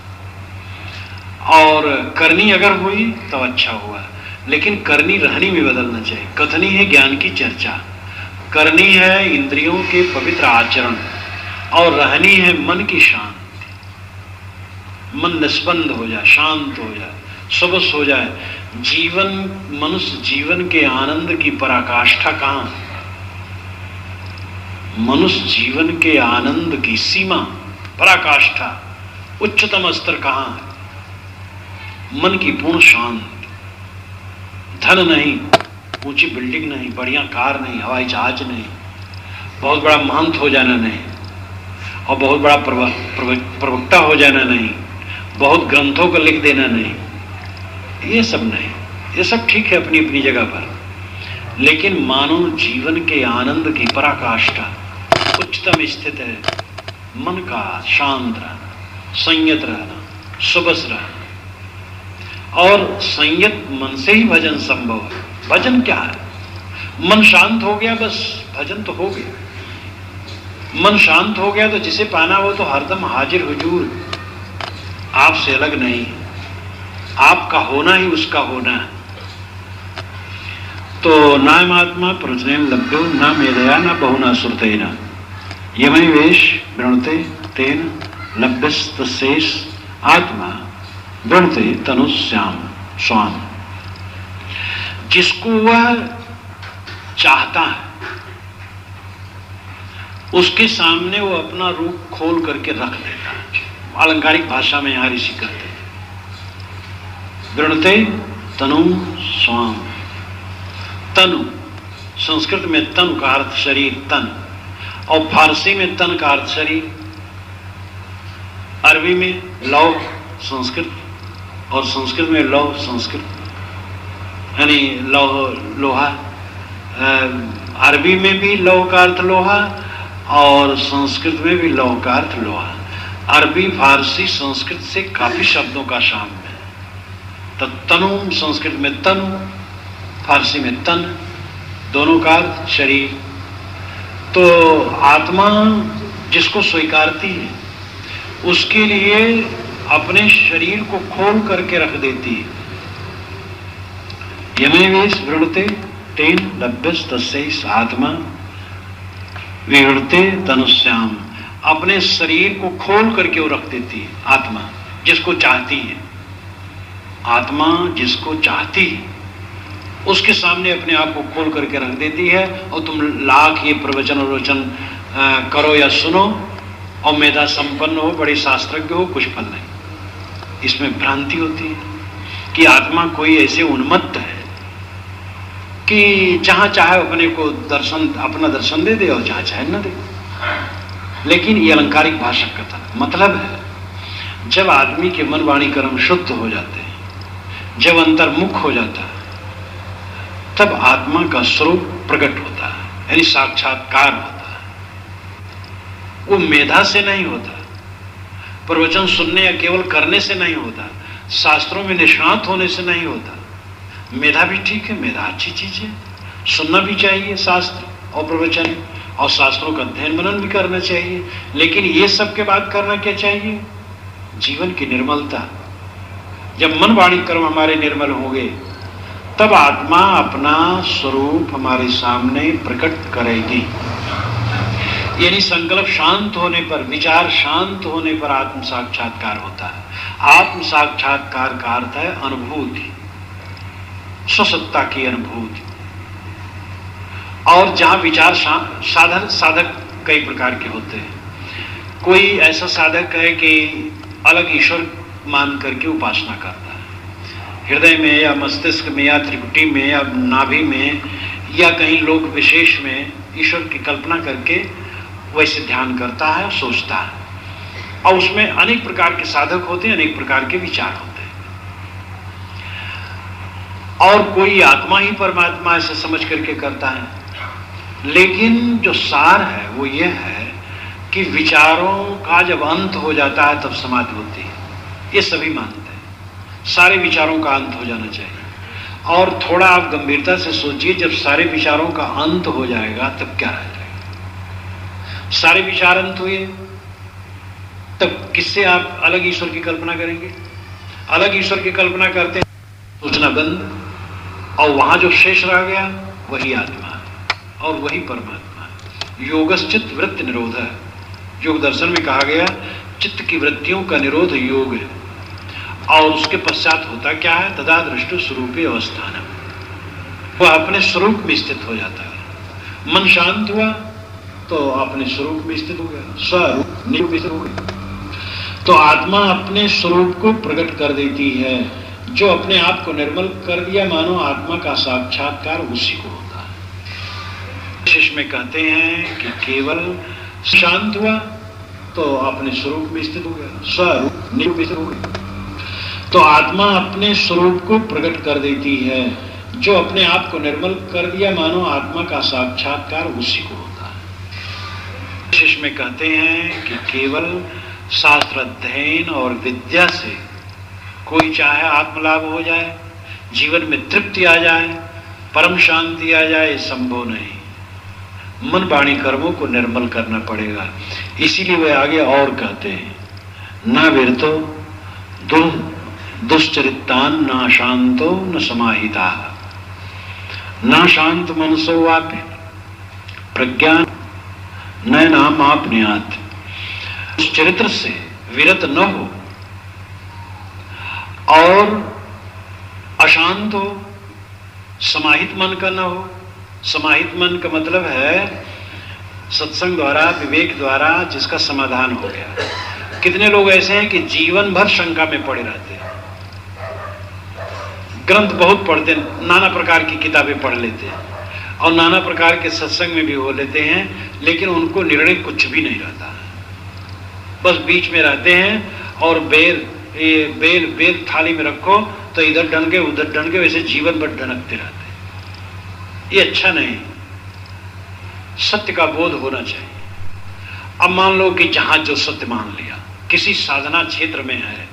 और करनी अगर हुई तो अच्छा हुआ, लेकिन करनी रहनी में बदलना चाहिए। कथनी है ज्ञान की चर्चा, करनी है इंद्रियों के पवित्र आचरण, और रहनी है मन की शांति। मन निष्पन्द हो जाए, शांत हो जाए, सबस हो जाए। जीवन, मनुष्य जीवन के आनंद की पराकाष्ठा कहां? मनुष्य जीवन के आनंद की सीमा, पराकाष्ठा, उच्चतम स्तर कहां है? मन की पूर्ण शांति। धन नहीं, ऊंची बिल्डिंग नहीं, बढ़िया कार नहीं, हवाई जहाज नहीं, बहुत बड़ा महंत हो जाना नहीं, और बहुत बड़ा प्रवक्ता हो जाना नहीं, बहुत ग्रंथों को लिख देना नहीं, ये सब नहीं। ये सब ठीक है अपनी अपनी जगह पर, लेकिन मानव जीवन के आनंद की पराकाष्ठा उच्चतम स्थित है मन का शांत रहना, संयत रहना, सुबस रहना। और संयत मन से ही भजन संभव है। भजन क्या है? मन शांत हो गया बस भजन तो हो गया। मन शांत हो गया तो जिसे पाना वो तो हरदम हाजिर हुजूर, आपसे अलग नहीं, आपका होना ही उसका होना है। तो नायमात्मा प्रवचनेन लभ्यो न मेधया न बहुना श्रुतेन यमनिवेश वृणते तेन लभ्यस्तशेष आत्मा वृणते तनुश्याम स्वाम। जिसको वह चाहता है उसके सामने वो अपना रूप खोल करके रख देता है। अलंकारिक भाषा में यहां ऋषि कहते हैं वृणते तनु स्वाम। तनु संस्कृत में तनु का अर्थ शरीर, तन, और फारसी में तन का अर्थ शरीर, अरबी में लौह संस्कृत, और संस्कृत में लौह संस्कृत, यानी लोहा। अरबी में भी लौह का अर्थ लोहा और संस्कृत में भी लौह का अर्थ लोहा। अरबी, फारसी, संस्कृत से काफी शब्दों का साम्य है। तो तनु संस्कृत में तनु, फारसी में तन, दोनों का अर्थ शरीर। तो आत्मा जिसको स्वीकारती है उसके लिए अपने शरीर को खोल करके रख देती है। यमेवेश वृणते तेन लभ्यस्तशेष आत्मा विवृणते तनुश्याम। अपने शरीर को खोल करके वो रख देती है आत्मा, जिसको चाहती है। आत्मा जिसको चाहती है उसके सामने अपने आप को खोल करके रख देती है। और तुम लाख ये प्रवचन और वचन करो या सुनो और मेधा संपन्न हो, बड़े शास्त्रज्ञ हो, कुछ फल नहीं। इसमें भ्रांति होती है कि आत्मा कोई ऐसे उन्मत्त है कि जहां चाहे अपने को अपना दर्शन दे दे और जहां चाहे न दे। लेकिन ये अलंकारिक भाषा का था मतलब है जब आदमी के मन वाणी कर्म शुद्ध हो जाते हैं, जब अंतर्मुख हो जाता है, तब आत्मा का स्वरूप प्रकट होता है, यानी साक्षात्कार होता है। वो मेधा से नहीं होता, प्रवचन सुनने या केवल करने से नहीं होता, शास्त्रों में निष्णात होने से नहीं होता। मेधा भी ठीक है, मेधा अच्छी चीज है, सुनना भी चाहिए शास्त्र और प्रवचन, और शास्त्रों का अध्ययन मनन भी करना चाहिए। लेकिन ये सब के बाद करना क्या चाहिए? जीवन की निर्मलता। जब मन वाणी कर्म हमारे निर्मल होंगे तब आत्मा अपना स्वरूप हमारे सामने प्रकट करेगी। यानी संकल्प शांत होने पर, विचार शांत होने पर आत्म साक्षात्कार होता है। आत्म साक्षात्कार का अर्थ है अनुभूति, स्वसत्ता की अनुभूति। और जहां विचार साधक कई प्रकार के होते हैं। कोई ऐसा साधक है कि अलग ईश्वर मान करके उपासना करता है, हृदय में या मस्तिष्क में या त्रिकुटी में या नाभि में या कहीं लोक विशेष में ईश्वर की कल्पना करके वैसे ध्यान करता है, सोचता है। और उसमें अनेक प्रकार के साधक होते हैं, अनेक प्रकार के विचार होते हैं। और कोई आत्मा ही परमात्मा ऐसे समझ करके करता है। लेकिन जो सार है वो ये है कि विचारों का जब अंत हो जाता है तब समाधि होती है। ये सभी मानते हैं, सारे विचारों का अंत हो जाना चाहिए। और थोड़ा आप गंभीरता से सोचिए, जब सारे विचारों का अंत हो जाएगा तब क्या रह जाएगा? सारे विचार अंत हुए तब किससे आप अलग ईश्वर की कल्पना करेंगे? अलग ईश्वर की कल्पना करते हैं, सोचना बंद, और वहां जो शेष रह गया वही आत्मा है और वही परमात्मा है। योगश्चित्त वृत्ति निरोध है। योग दर्शन में कहा गया चित्त की वृत्तियों का निरोध योग है। और उसके पश्चात होता क्या है? तदा दृष्टि स्वरूपे अवस्थान, वह अपने स्वरूप में स्थित हो जाता है। मन शांत हुआ तो अपने स्वरूप में स्थित हो गया, स्वरूप में स्थित हो गया। तो आत्मा अपने स्वरूप को प्रकट कर देती है। जो अपने आप को निर्मल कर दिया, मानो आत्मा का साक्षात्कार उसी को होता है। शिष्य में कहते हैं कि केवल शांत हुआ तो अपने स्वरूप में स्थित हो गया, स्वरूप में स्थित हो गया। तो आत्मा अपने स्वरूप को प्रकट कर देती है। जो अपने आप को निर्मल कर दिया, मानो आत्मा का साक्षात्कार उसी को होता है। शिष्य में कहते हैं कि केवल शास्त्र अध्ययन और विद्या से कोई चाहे आत्मलाभ हो जाए, जीवन में तृप्ति आ जाए, परम शांति आ जाए, संभव नहीं। मन वाणी कर्मों को निर्मल करना पड़ेगा। इसीलिए वे आगे और कहते हैं, न वीरतो दुश्चरितान न शांतो न समाहिता, न शांत मनसो वाप्य प्रज्ञान न नाम आपनियात। उस चरित्र से विरत न हो और अशांत हो, समाहित मन का न हो। समाहित मन का मतलब है सत्संग द्वारा, विवेक द्वारा जिसका समाधान हो गया। कितने लोग ऐसे हैं कि जीवन भर शंका में पड़े रहते हैं, ग्रंथ बहुत पढ़ते हैं, नाना प्रकार की किताबें पढ़ लेते हैं और नाना प्रकार के सत्संग में भी हो लेते हैं, लेकिन उनको निर्णय कुछ भी नहीं रहता। बस बीच में रहते हैं और बेल थाली में रखो तो इधर डनके उधर डनके, वैसे जीवन भर डनकते रहते हैं। ये अच्छा नहीं। सत्य का बोध होना चाहिए। अब मान लो कि जहां जो सत्य मान लिया, किसी साधना क्षेत्र में है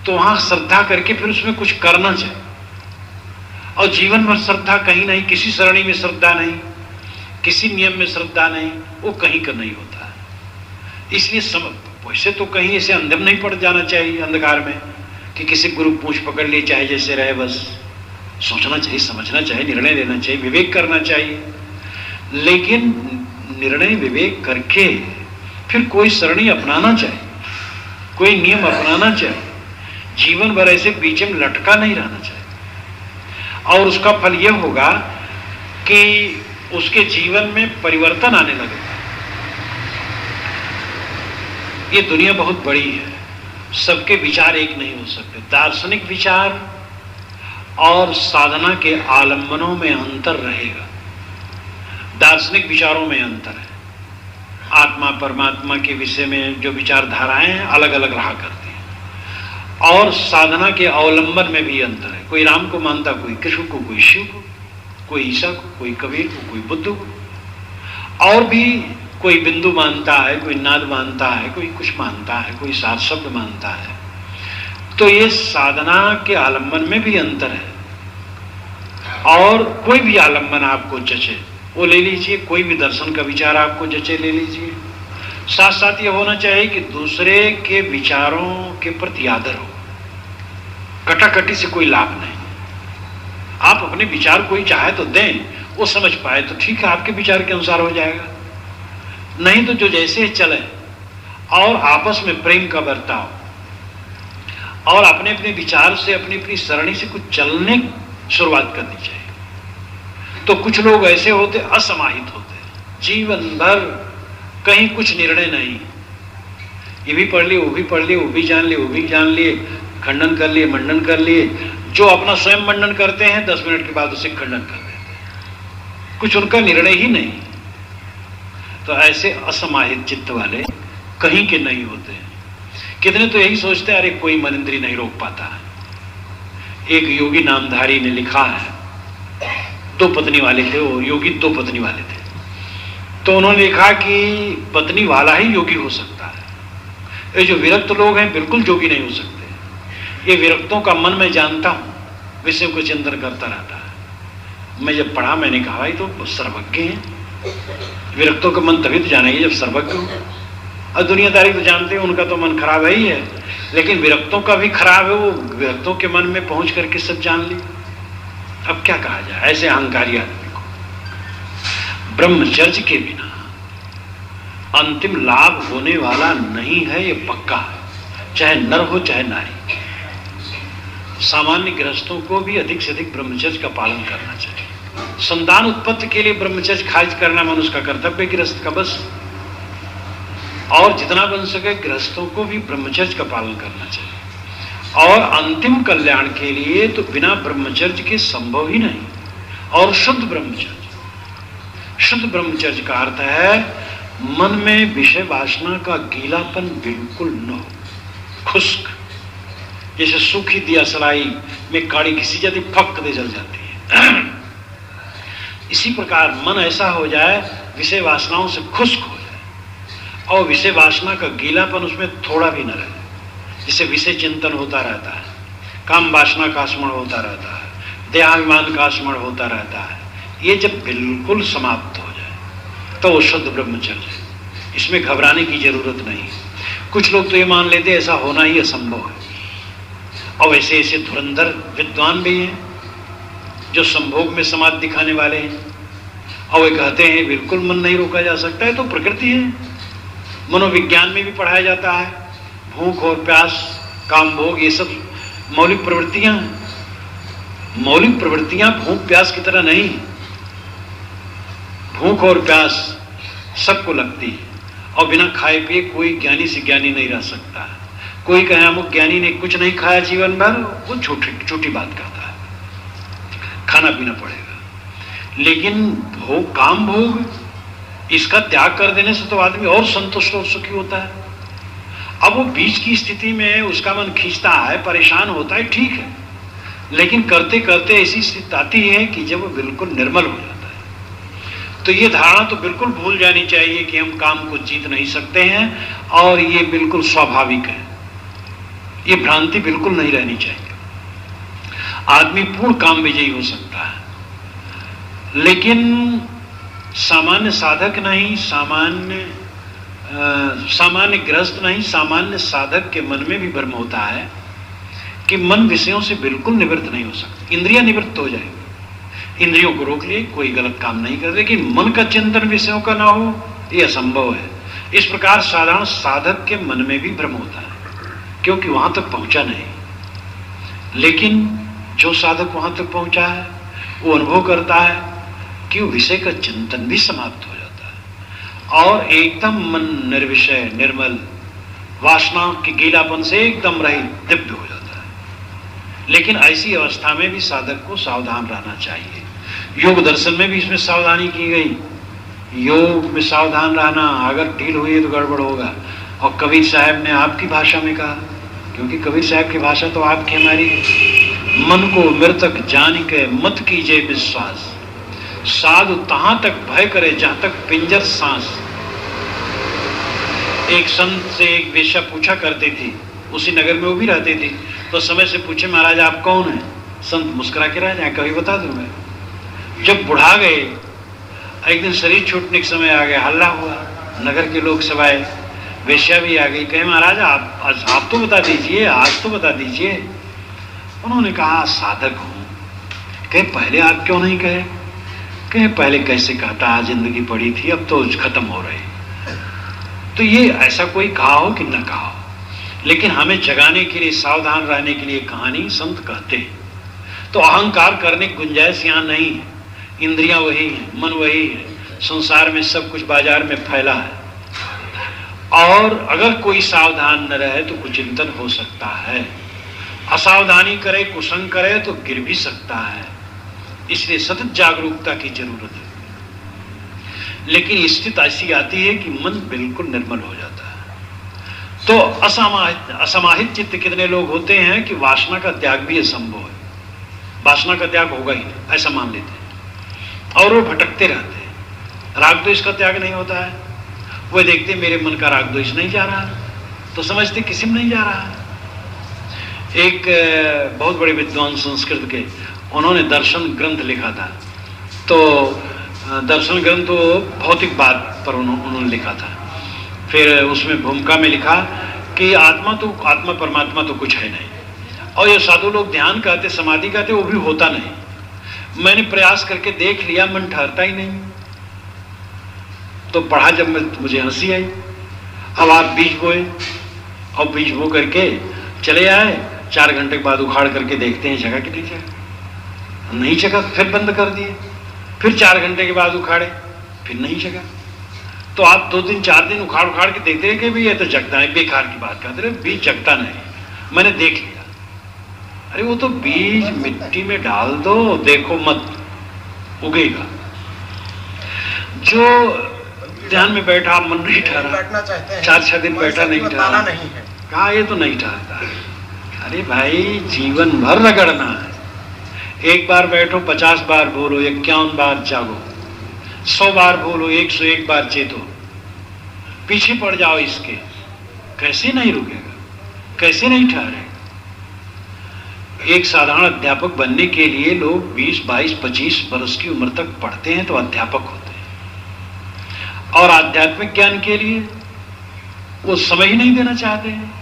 तो वहां श्रद्धा करके फिर उसमें कुछ करना चाहिए। और जीवन भर श्रद्धा कहीं नहीं, किसी सरणी में श्रद्धा नहीं, किसी नियम में श्रद्धा नहीं, वो कहीं का नहीं होता है। इसलिए वैसे तो कहीं ऐसे अंधे में नहीं पड़ जाना चाहिए, अंधकार में, कि किसी गुरु पूछ पकड़ लिए चाहे जैसे रहे, बस सोचना चाहिए, समझना चाहिए, निर्णय लेना चाहिए, विवेक करना चाहिए। लेकिन निर्णय विवेक करके फिर कोई सरणी अपनाना चाहिए, कोई नियम अपनाना चाहिए। जीवन भर ऐसे बीच में लटका नहीं रहना चाहिए। और उसका फल यह होगा कि उसके जीवन में परिवर्तन आने लगेगा। ये दुनिया बहुत बड़ी है, सबके विचार एक नहीं हो सकते। दार्शनिक विचार और साधना के आलंबनों में अंतर रहेगा। दार्शनिक विचारों में अंतर है। आत्मा परमात्मा के विषय में जो विचारधाराएं हैं अलग अलग रहा करती हैं। और साधना के अवलंबन में भी अंतर है। कोई राम को मानता, कोई कृष्ण को, कोई शिव को, कोई ईसा को, कोई कबीर को, कोई बुद्ध को, और भी कोई बिंदु मानता है, कोई नाद मानता है, कोई कुछ मानता है, कोई सात शब्द मानता है। तो ये साधना के आलंबन में भी अंतर है। और कोई भी आलंबन आपको जचे वो ले लीजिए, कोई भी दर्शन का विचार आपको जचे ले लीजिए। साथ साथ ये होना चाहिए कि दूसरे के विचारों के प्रति आदर हो। कटाकटी से कोई लाभ नहीं। आप आप अपने विचार कोई चाहे तो दें, वो समझ पाए तो ठीक है, आपके विचार के अनुसार हो जाएगा, नहीं तो जो जैसे चले। और आपस में प्रेम का बर्ताव और अपने अपने विचार से, अपनी अपनी सरणी से कुछ चलने शुरुआत करनी चाहिए। तो कुछ लोग ऐसे होते असमाहित होते, जीवन भर कहीं कुछ निर्णय नहीं, ये भी पढ़ लिए, वो भी पढ़ लिए, वो भी जान लिए, वो भी जान लिए, खंडन कर लिए, मंडन कर लिए। जो अपना स्वयं मंडन करते हैं 10 मिनट के बाद उसे खंडन कर देते हैं, कुछ उनका निर्णय ही नहीं। तो ऐसे असमाहित चित्त वाले कहीं के नहीं होते हैं। कितने तो यही सोचते हैं अरे कोई मन इंद्रिय नहीं रोक पाता है। एक योगी नामधारी ने लिखा है, 2 पत्नी वाले थे वो योगी, 2 पत्नी वाले थे। तो उन्होंने लिखा कि पत्नी वाला ही योगी हो सकता है, ये जो विरक्त लोग हैं बिल्कुल योगी नहीं हो सकते। ये विरक्तों का मन मैं जानता हूं, विषय को चिंतन करता रहता है। मैं जब पढ़ा मैंने कहा भाई तो सर्वज्ञ हैं, विरक्तों का मन तभी तो जानेंगे जब सर्वज्ञ हो। और दुनियादारी तो जानते हैं उनका तो मन खराब है ही है, लेकिन विरक्तों का भी खराब है, वो विरक्तों के मन में पहुंच करके सब जान ली। अब क्या कहा जाए ऐसे अहंकारी आदमी को। ब्रह्मचर्य के बिना अंतिम लाभ होने वाला नहीं है, ये पक्का है, चाहे नर हो चाहे नारी। सामान्य गृहस्थों को भी अधिक से अधिक ब्रह्मचर्य का पालन करना चाहिए। संतान उत्पत्ति के लिए ब्रह्मचर्य खारिज करना मनुष्य का कर्तव्य गृहस्थ का बस। और जितना बन सके गृहस्थों को भी ब्रह्मचर्य का पालन करना चाहिए। और अंतिम कल्याण के लिए तो बिना ब्रह्मचर्य के संभव ही नहीं। और शुद्ध ब्रह्मचर्य, शुद्ध ब्रह्मचर्य का अर्थ है मन में विषय वासना का गीलापन बिल्कुल न हो, खुश्क, जैसे सूखी दिया सलाई में काड़ी घिसी जाती फक दे जल जाती है, इसी प्रकार मन ऐसा हो जाए विषय वासनाओं से खुश्क हो जाए और विषय वासना का गीलापन उसमें थोड़ा भी न रहे। जिससे विषय चिंतन होता रहता है, काम वासना का स्मरण होता रहता है, देहाभिमान का स्मरण होता रहता है। ये जब बिल्कुल समाप्त हो जाए तो वो शुद्ध ब्रह्मचर्य है। इसमें घबराने की जरूरत नहीं। कुछ लोग तो ये मान लेते ऐसा होना ही असंभव है, और वैसे ऐसे धुरंधर विद्वान भी हैं जो संभोग में समाधि दिखाने वाले हैं, और वे कहते हैं बिल्कुल मन नहीं रोका जा सकता है, तो प्रकृति है। मनोविज्ञान में भी पढ़ाया जाता है, भूख और प्यास, काम भोग, ये सब मौलिक प्रवृत्तियां हैं। मौलिक प्रवृत्तियां भूख प्यास की तरह नहीं। भूख और प्यास सबको लगती है, और बिना खाए पिए कोई ज्ञानी से ज्ञानी नहीं रह सकता है। कोई कहे अमुक ज्ञानी ने कुछ नहीं खाया जीवन भर, वो छोटी बात करता है, खाना पीना पड़ेगा। लेकिन भोग, काम भोग, इसका त्याग कर देने से तो आदमी और संतुष्ट और सुखी होता है। अब वो बीच की स्थिति में उसका मन खींचता है, परेशान होता है, ठीक है, लेकिन करते करते ऐसी स्थिति आती है कि जब वो बिल्कुल निर्मल हो जाता है। तो ये धारणा तो बिल्कुल भूल जानी चाहिए कि हम काम को जीत नहीं सकते हैं, और ये बिल्कुल स्वाभाविक है। ये भ्रांति बिल्कुल नहीं रहनी चाहिए। आदमी पूर्ण काम विजयी हो सकता है, लेकिन सामान्य साधक नहीं, सामान्य गृहस्थ नहीं, सामान्य साधक के मन में भी भ्रम होता है कि मन विषयों से बिल्कुल निवृत्त नहीं हो सकती। इंद्रियां निवृत्त हो जाएगी, इंद्रियों को रोक लिए, कोई गलत काम नहीं कर, लेकिन मन का चिंतन विषयों का ना हो, यह असंभव है। इस प्रकार साधारण साधक के मन में भी भ्रम होता है, क्योंकि वहां तक पहुंचा नहीं। लेकिन जो साधक वहां तक पहुंचा है वो अनुभव करता है कि विषय का चिंतन भी समाप्त हो जाता है, और एकदम मन निर्विषय, निर्मल, वासनाओं के गीलापन से एकदम रहित, दिव्य हो जाता है। लेकिन ऐसी अवस्था में भी साधक को सावधान रहना चाहिए। योग दर्शन में भी इसमें सावधानी की गई। योग में सावधान रहना, अगर ढील हुई तो गड़बड़ होगा। और कबीर साहब ने आपकी भाषा में कहा, क्योंकि कबीर साहब की भाषा तो आपकी हमारी, मन को मृतक जान के मत कीजिए विश्वास, साधु तहां तक भय करे जहां तक पिंजर सांस। एक संत से एक वेश्या पूछा करती थी, उसी नगर में वो भी रहती थी, तो समय से पूछे महाराज आप कौन हैं? संत मुस्कुरा के रह जाए, कभी बता दूंगा। जब बुढ़ा गए, एक दिन शरीर छूटने के समय आ गया, हल्ला हुआ, नगर के लोग सब आए, वेश्या भी आ गई, कहे महाराज आप तो बता दीजिए, आज तो बता दीजिए। उन्होंने कहा साधक हूं, कहे पहले आप क्यों नहीं कहे? कहे पहले कैसे कहता, जिंदगी पड़ी थी, अब तो खत्म हो रही। तो ये ऐसा कोई कहा हो कि न कहा हो, लेकिन हमें जगाने के लिए, सावधान रहने के लिए कहानी संत कहते हैं। तो अहंकार करने की गुंजाइश यहाँ नहीं है। इंद्रियां वही है, मन वही है, संसार में सब कुछ बाजार में फैला है, और अगर कोई सावधान न रहे तो कुचिंतन हो सकता है। असावधानी करे, कुसंग करे तो गिर भी सकता है। इसलिए सतत जागरूकता की जरूरत है। लेकिन स्थिति ऐसी आती है कि मन बिल्कुल निर्मल हो जाता है। तो असमाहित चित्त कितने लोग होते हैं कि वासना का त्याग भी असंभव है, वासना का त्याग होगा ही नहीं, ऐसा मान लेते हैं, और वो भटकते रहते हैं। राग द्वेष का त्याग नहीं होता है, वो देखते मेरे मन का राग द्वेष नहीं जा रहा, तो समझते किसी में नहीं जा रहा है। एक बहुत बड़े विद्वान संस्कृत के, उन्होंने दर्शन ग्रंथ लिखा था। तो दर्शन ग्रंथ तो भौतिक बात पर उन्होंने लिखा था। फिर उसमें भूमिका में लिखा कि आत्मा परमात्मा तो कुछ है नहीं, और ये साधु लोग ध्यान कहते, समाधि कहते, वो भी होता नहीं। मैंने प्रयास करके देख लिया, मन ठहरता ही नहीं। तो पढ़ा जब मुझे हंसी आई। अब आप बीज बोए, और बीज बो करके चले आए, 4 घंटे के बाद उखाड़ करके देखते हैं जगह कि नहीं जगह, नहीं जगह, फिर बंद कर दिए। फिर 4 घंटे के बाद उखाड़े, फिर नहीं जगह। तो आप 2 दिन 4 दिन उखाड़ के देखते हैं कि भाई ये तो जगता है, बेकार की बात करते रहे, बीज जगता नहीं। मैंने देख लिया, अरे वो तो बीज मिट्टी में डाल दो, देखो मत, उगेगा। जो ध्यान में बैठा, मन नहीं ठहरा, 4-6 दिन बैठा, नहीं ठहरा, कहा ये तो नहीं ठहरता। अरे भाई जीवन भर रगड़ना है। एक बार बैठो, 50 बार बोलो, 51 बार जागो, 100 बार बोलो, 101 बार चेतो, पीछे पड़ जाओ इसके, कैसे नहीं रुकेगा, कैसे नहीं ठहरेगा। एक साधारण अध्यापक बनने के लिए लोग 20, 22, 25 वर्ष की उम्र तक पढ़ते हैं तो अध्यापक होते हैं, और आध्यात्मिक ज्ञान के लिए वो समय ही नहीं देना चाहते हैं।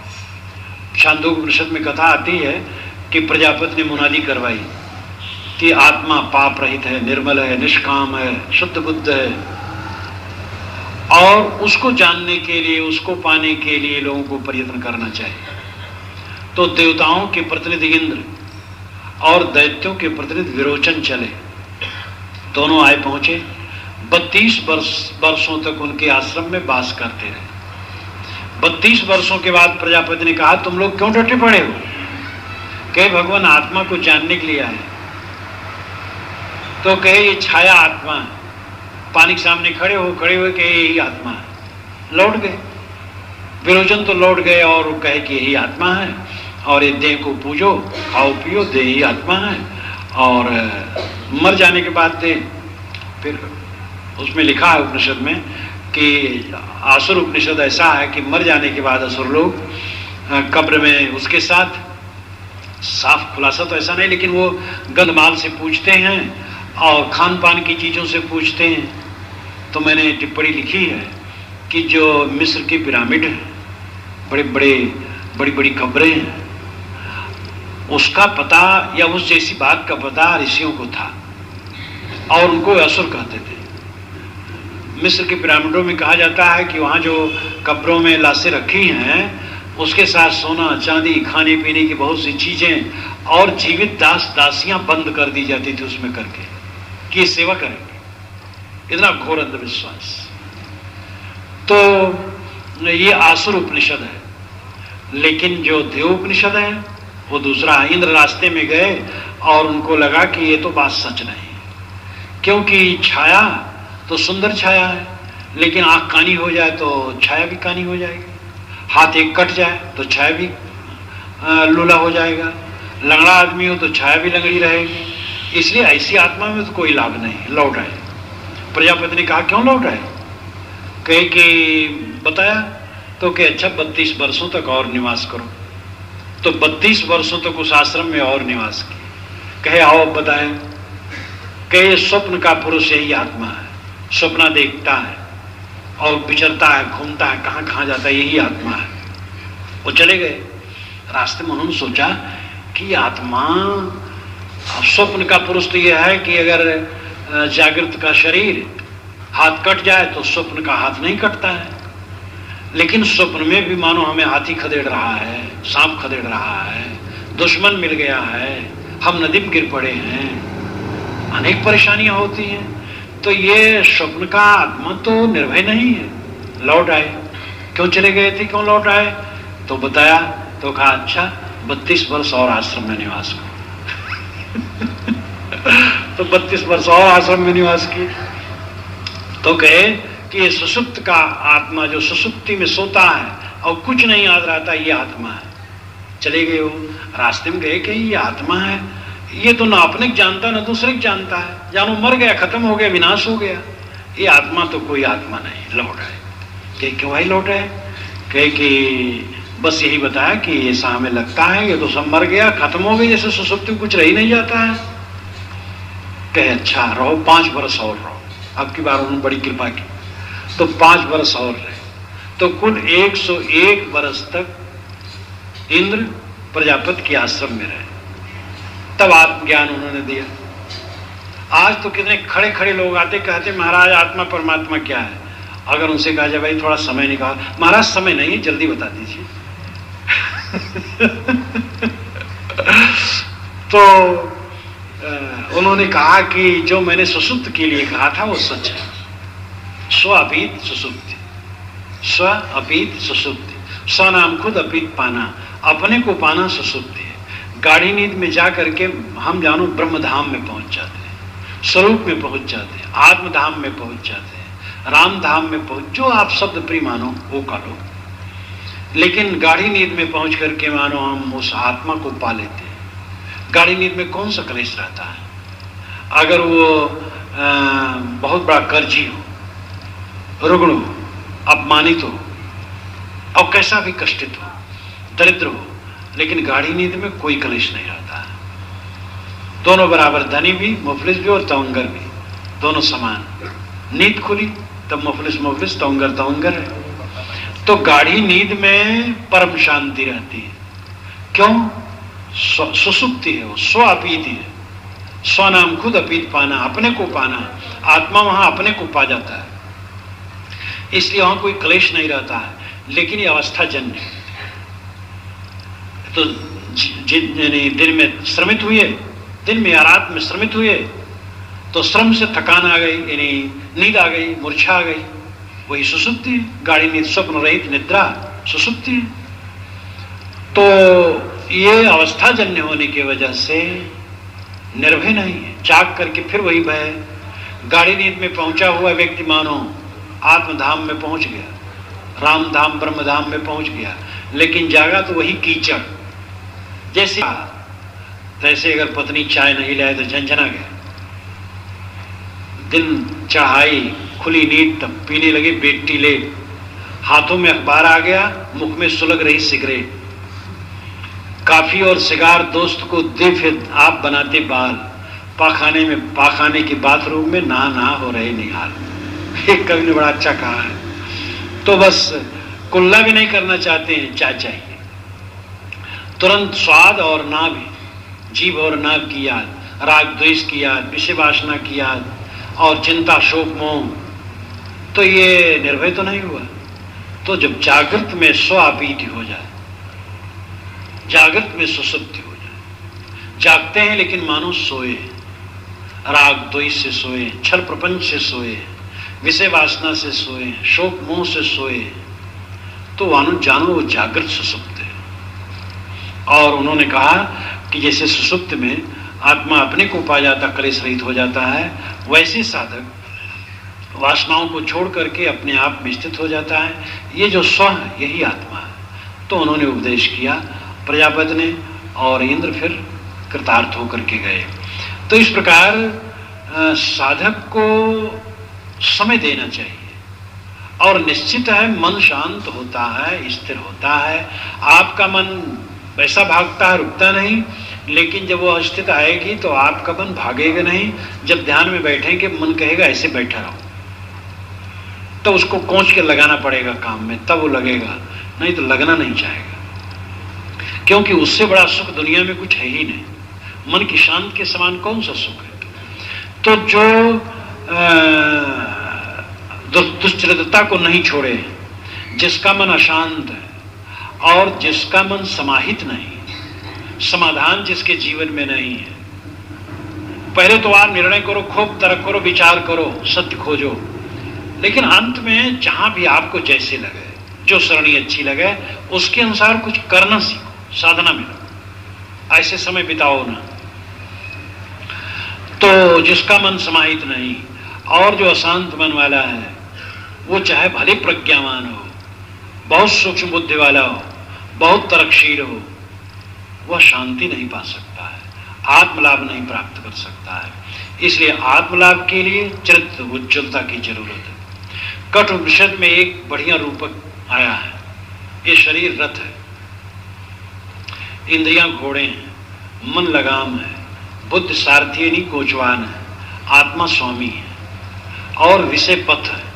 छांदोग्योपनिषद में कथा आती है कि प्रजापति ने मुनादी करवाई कि आत्मा पाप रहित है, निर्मल है, निष्काम है, शुद्ध बुद्ध है, और उसको जानने के लिए, उसको पाने के लिए लोगों को प्रयत्न करना चाहिए। तो देवताओं के प्रतिनिधि इंद्र और दैत्यों के प्रतिनिधि विरोचन चले, दोनों आए पहुंचे। 32 वर्षों तक उनके आश्रम में वास करते रहे। 32 वर्षों के बाद प्रजापति ने कहा, तुम लोग क्यों डटे पड़े हो? कहे भगवान आत्मा को जानने के लिए आए। तो कहे ये छाया आत्मा है। पानी के सामने खड़े हुए कहे यही आत्मा है। लौट गए, विरोचन तो लौट गए और कहे कि यही आत्मा है, और ये देह को पूजो, खाओ पियो, देह ही आत्मा है। और मर जाने के बाद देह, फिर उसमें लिखा है उपनिषद में कि आसुर उपनिषद ऐसा है कि मर जाने के बाद असुर लोग कब्र में उसके साथ, साफ खुलासा तो ऐसा नहीं, लेकिन वो गंधमाल से पूछते हैं और खान पान की चीज़ों से पूछते हैं। तो मैंने टिप्पणी लिखी है कि जो मिस्र की पिरामिड है, बड़ी बड़ी कब्रें हैं, उसका पता या उस जैसी बात का पता ऋषियों को था, और उनको असुर कहते थे। मिस्र की पिरामिडों में कहा जाता है कि वहाँ जो कब्रों में लाशें रखी हैं, उसके साथ सोना चांदी, खाने पीने की बहुत सी चीजें, और जीवित दास दासियां बंद कर दी जाती थी उसमें करके कि ये सेवा करेंगे। इतना घोर अंधविश्वास। तो ये आसुर उपनिषद है। लेकिन जो देव उपनिषद है वो दूसरा है। इंद्र रास्ते में गए और उनको लगा कि ये तो बात सच नहीं, क्योंकि छाया तो सुंदर छाया है, लेकिन आंख कानी हो जाए तो छाया भी कानी हो जाएगी, हाथ एक कट जाए तो छाया भी लूला हो जाएगा, लंगड़ा आदमी हो तो छाया भी लंगड़ी रहेगी। इसलिए ऐसी आत्मा में तो कोई लाभ नहीं, लौट आए। प्रजापति ने कहा क्यों लौट आए? कहे कि बताया तो कि अच्छा 32 वर्षों तक और निवास करो। तो 32 वर्षों तक उस आश्रम में और निवास किए। कहे आओ बताए। कहे स्वप्न का पुरुष यही आत्मा है, स्वप्न देखता है और विचरता है, घूमता है, कहाँ कहाँ जाता है, यही आत्मा है। वो चले गए। रास्ते में उन्होंने सोचा कि आत्मा अब स्वप्न का पुरुष तो यह है कि अगर जागृत का शरीर हाथ कट जाए तो स्वप्न का हाथ नहीं कटता है, लेकिन स्वप्न में भी मानो हमें हाथी खदेड़ रहा है, सांप खदेड़ रहा है, दुश्मन मिल गया है, हम नदी में गिर पड़े हैं, अनेक परेशानियां होती हैं। तो ये स्वप्न का आत्मा तो निर्भय नहीं है। लौट आए, क्यों चले गए थे, क्यों लौट आए, तो बताया, तो कहा अच्छा 32 वर्ष और आश्रम में निवास करो। तो 32 वर्ष और आश्रम में निवास किए। तो कहे कि ये सुसुप्त का आत्मा जो सुसुप्ति में सोता है और कुछ नहीं याद रहता, ये आत्मा है। चले गए हो, रास्ते में गए कि ये आत्मा है, ये तो ना अपने को जानता ना दूसरे को जानता है, जानो मर गया, खत्म हो गया, विनाश हो गया, ये आत्मा तो कोई आत्मा नहीं। लौट आए। कहे क्यों भाई लौट आए? कहे कि बस यही बताया कि ऐसा हमें लगता है ये तो सब मर गया, खत्म हो गई, जैसे सुसुप्ति कुछ रह ही नहीं जाता है। कहे अच्छा रहो, 5 वर्ष और रहो। अब की बार उन्होंने बड़ी कृपा की, तो 5 वर्ष और रहे, तो कुल 101 वर्ष तक इंद्र प्रजापति के आश्रम में रहे। तब आत्मज्ञान उन्होंने दिया। आज तो कितने खड़े खड़े लोग आते, कहते महाराज आत्मा परमात्मा क्या है। अगर उनसे कहा जाए भाई थोड़ा समय निकाल, महाराज समय नहीं है, जल्दी बता दीजिए। तो उन्होंने कहा कि जो मैंने सुसुप्त के लिए कहा था वो सच है। स्व अपीत सुसुप्ति, स्व अपीत सुसुप्ति, स्व नाम खुद अपीत पाना, अपने को पाना सुसुप्ति है। गाढ़ी नींद में जा करके हम जानो ब्रह्म धाम में पहुंच जाते हैं, स्वरूप में पहुंच जाते हैं, आत्म धाम में पहुंच जाते हैं, राम धाम में पहुंच, जो आप शब्द प्रिय मानो वो का लो। लेकिन गाढ़ी नींद में पहुंच करके मानो हम उस आत्मा को पा लेते हैं। गाढ़ी नींद में कौन सा क्लेश रहता है? अगर वो बहुत बड़ा कर्जी हो, रुग्ण हो, अपमानित हो और कैसा भी कष्टित हो, दरिद्र हो, लेकिन गाढ़ी नींद में कोई क्लेश नहीं रहता है। दोनों बराबर, धनी भी, मुफलिस भी और तवंगर भी, दोनों समान। नींद खुली तब मुफलिस मुफलिस, तवंगर तवंगर है। तो गाढ़ी नींद में परम शांति रहती है। क्यों? सुसुप्ति है, वो स्व अपीति है। स्व नाम खुद अपीत पाना, अपने को पाना, आत्मा वहां अपने को पा जाता है, इसलिए वहां कोई क्लेश नहीं रहता है। लेकिन ये अवस्था जन्य है। तो दिन में श्रमित हुए, दिन में या रात में श्रमित हुए तो श्रम से थकान आ गई, यानी नींद आ गई, मूर्छा आ गई, वही सुसुप्ति है। गाढ़ी नींद, स्वप्न रहित निद्रा सुसुप्ति है। तो ये अवस्था जन्य होने की वजह से निर्भय नहीं है। जाग करके फिर वही भय। गाढ़ी नींद में पहुंचा हुआ व्यक्ति मानो आत्मधाम में पहुंच गया, राम धाम ब्रह्म धाम में पहुंच गया, लेकिन जागा तो वही कीचड़। जैसे अगर पत्नी चाय नहीं लाए तो झंझना गया, दिन चढ़ाई, खुली नींद, तब पीने लगे बेटी ले, हाथों में अखबार आ गया, मुख में सुलग रही सिगरेट, काफी और सिगार दोस्त को दे, फिर आप बनाते बाल, पाखाने में, पाखाने की बाथरूम में ना हो रहे निहाल। एक कवि ने बड़ा अच्छा कहा है। तो बस कुल्ला भी नहीं करना चाहते हैं, चाय चाहिए तुरंत। स्वाद और नाभि, जीभ और नाभ की याद, राग द्वेष की याद, विषय वासना की याद और चिंता शोक मोह, तो ये निर्भय तो नहीं हुआ। तो जब जागृत में स्व अपीति हो जाए, जागृत में सुसुप्ति हो जाए, जागते हैं लेकिन मानो सोए, राग द्वेष से सोए, छल प्रपंच से सोए, विषय वासना से सोए, शोक मोह से सोए, तो वानो जानो वो जागृत सुसुप्त है। और उन्होंने कहा कि जैसे सुसुप्त में आत्मा अपने को पा जाता, क्लेश रहित हो जाता है, वैसे साधक वासनाओं को छोड़ करके अपने आप में स्थित हो जाता है। ये जो स्व है यही आत्मा है। तो उन्होंने उपदेश किया प्रजापति ने, और इंद्र फिर कृतार्थ होकर के गए। तो इस प्रकार साधक को समय देना चाहिए, और निश्चित है मन शांत होता है, स्थिर होता है। आपका मन वैसा भागता है, रुकता नहीं, लेकिन जब वो स्थिति आएगी तो आपका मन भागेगा नहीं। जब ध्यान में बैठेंगे मन कहेगा ऐसे बैठा रहो, तो उसको कोंच के लगाना पड़ेगा काम में, तब वो लगेगा, नहीं तो लगना नहीं चाहेगा। क्योंकि उससे बड़ा सुख दुनिया में कुछ है ही नहीं। मन की शांति के समान कौन सा सुख है? तो जो दुश्चरित्रता को नहीं छोड़े, जिसका मन अशांत है और जिसका मन समाहित नहीं, समाधान जिसके जीवन में नहीं है, पहले तो आप निर्णय करो, खूब तर्क करो, विचार करो, सत्य खोजो, लेकिन अंत में जहां भी आपको जैसे लगे, जो सरणी अच्छी लगे, उसके अनुसार कुछ करना सीखो, साधना में लगो, ऐसे समय बिताओ ना। तो जिसका मन समाहित नहीं और जो अशांत मन वाला है, वो चाहे भले प्रज्ञावान हो, बहुत सूक्ष्म बुद्धि वाला हो, बहुत तर्कशील हो, वह शांति नहीं पा सकता है, आत्मलाभ नहीं प्राप्त कर सकता है। इसलिए आत्मलाभ के लिए चरित्र उज्ज्वलता की जरूरत है। कठ उपनिषद में एक बढ़िया रूपक आया है, ये शरीर रथ है, इंद्रियां घोड़े हैं, मन लगाम है, बुद्ध सारथी नहीं कोचवान है, आत्मा स्वामी है और विषय पथ है।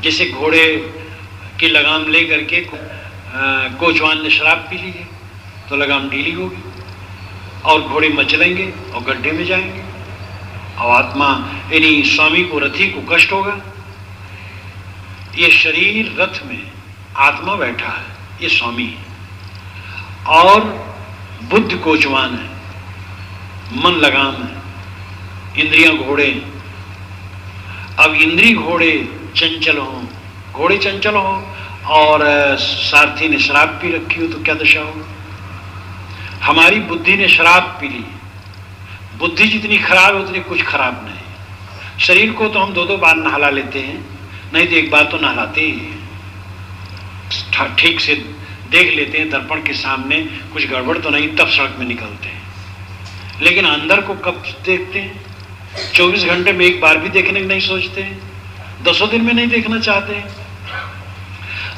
जैसे घोड़े की लगाम ले करके कोचवान ने शराब पी ली है तो लगाम ढीली होगी और घोड़े मचलेंगे और गड्ढे में जाएंगे, और आत्मा यानी स्वामी को, रथी को कष्ट होगा। ये शरीर रथ में आत्मा बैठा है, ये स्वामी है, और बुद्ध कोचवान है, मन लगाम है, इंद्रियां घोड़े। अब इंद्री घोड़े चंचल हो, घोड़े चंचल हो और सारथी ने शराब पी रखी हो तो क्या दशा हो? हमारी बुद्धि ने शराब पी ली, बुद्धि जितनी खराब है उतनी कुछ खराब नहीं। शरीर को तो हम दो दो बार नहला लेते हैं, नहीं तो एक बार तो नहलाते ही, ठीक से देख लेते हैं दर्पण के सामने कुछ गड़बड़ तो नहीं, तब सड़क में निकलते हैं। लेकिन अंदर को कब देखते हैं? 24 घंटे में एक बार भी देखने की नहीं सोचते हैं, 10 दिन में नहीं देखना चाहते हैं।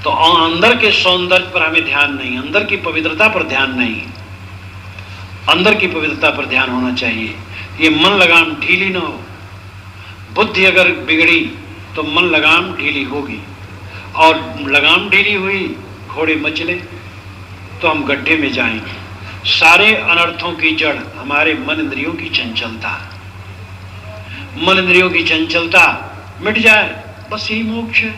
तो अंदर के सौंदर्य पर हमें ध्यान नहीं, अंदर की पवित्रता पर ध्यान नहीं, अंदर की पवित्रता पर ध्यान होना चाहिए। ये मन लगाम ढीली ना हो। बुद्धि अगर बिगड़ी तो मन लगाम ढीली होगी, और लगाम ढीली हुई, घोड़े मचले तो हम गड्ढे में जाएंगे। सारे अनर्थों की जड़ हमारे मन इंद्रियों की चंचलता। मन इंद्रियों की चंचलता मिट जाए, बस यही मोक्ष है।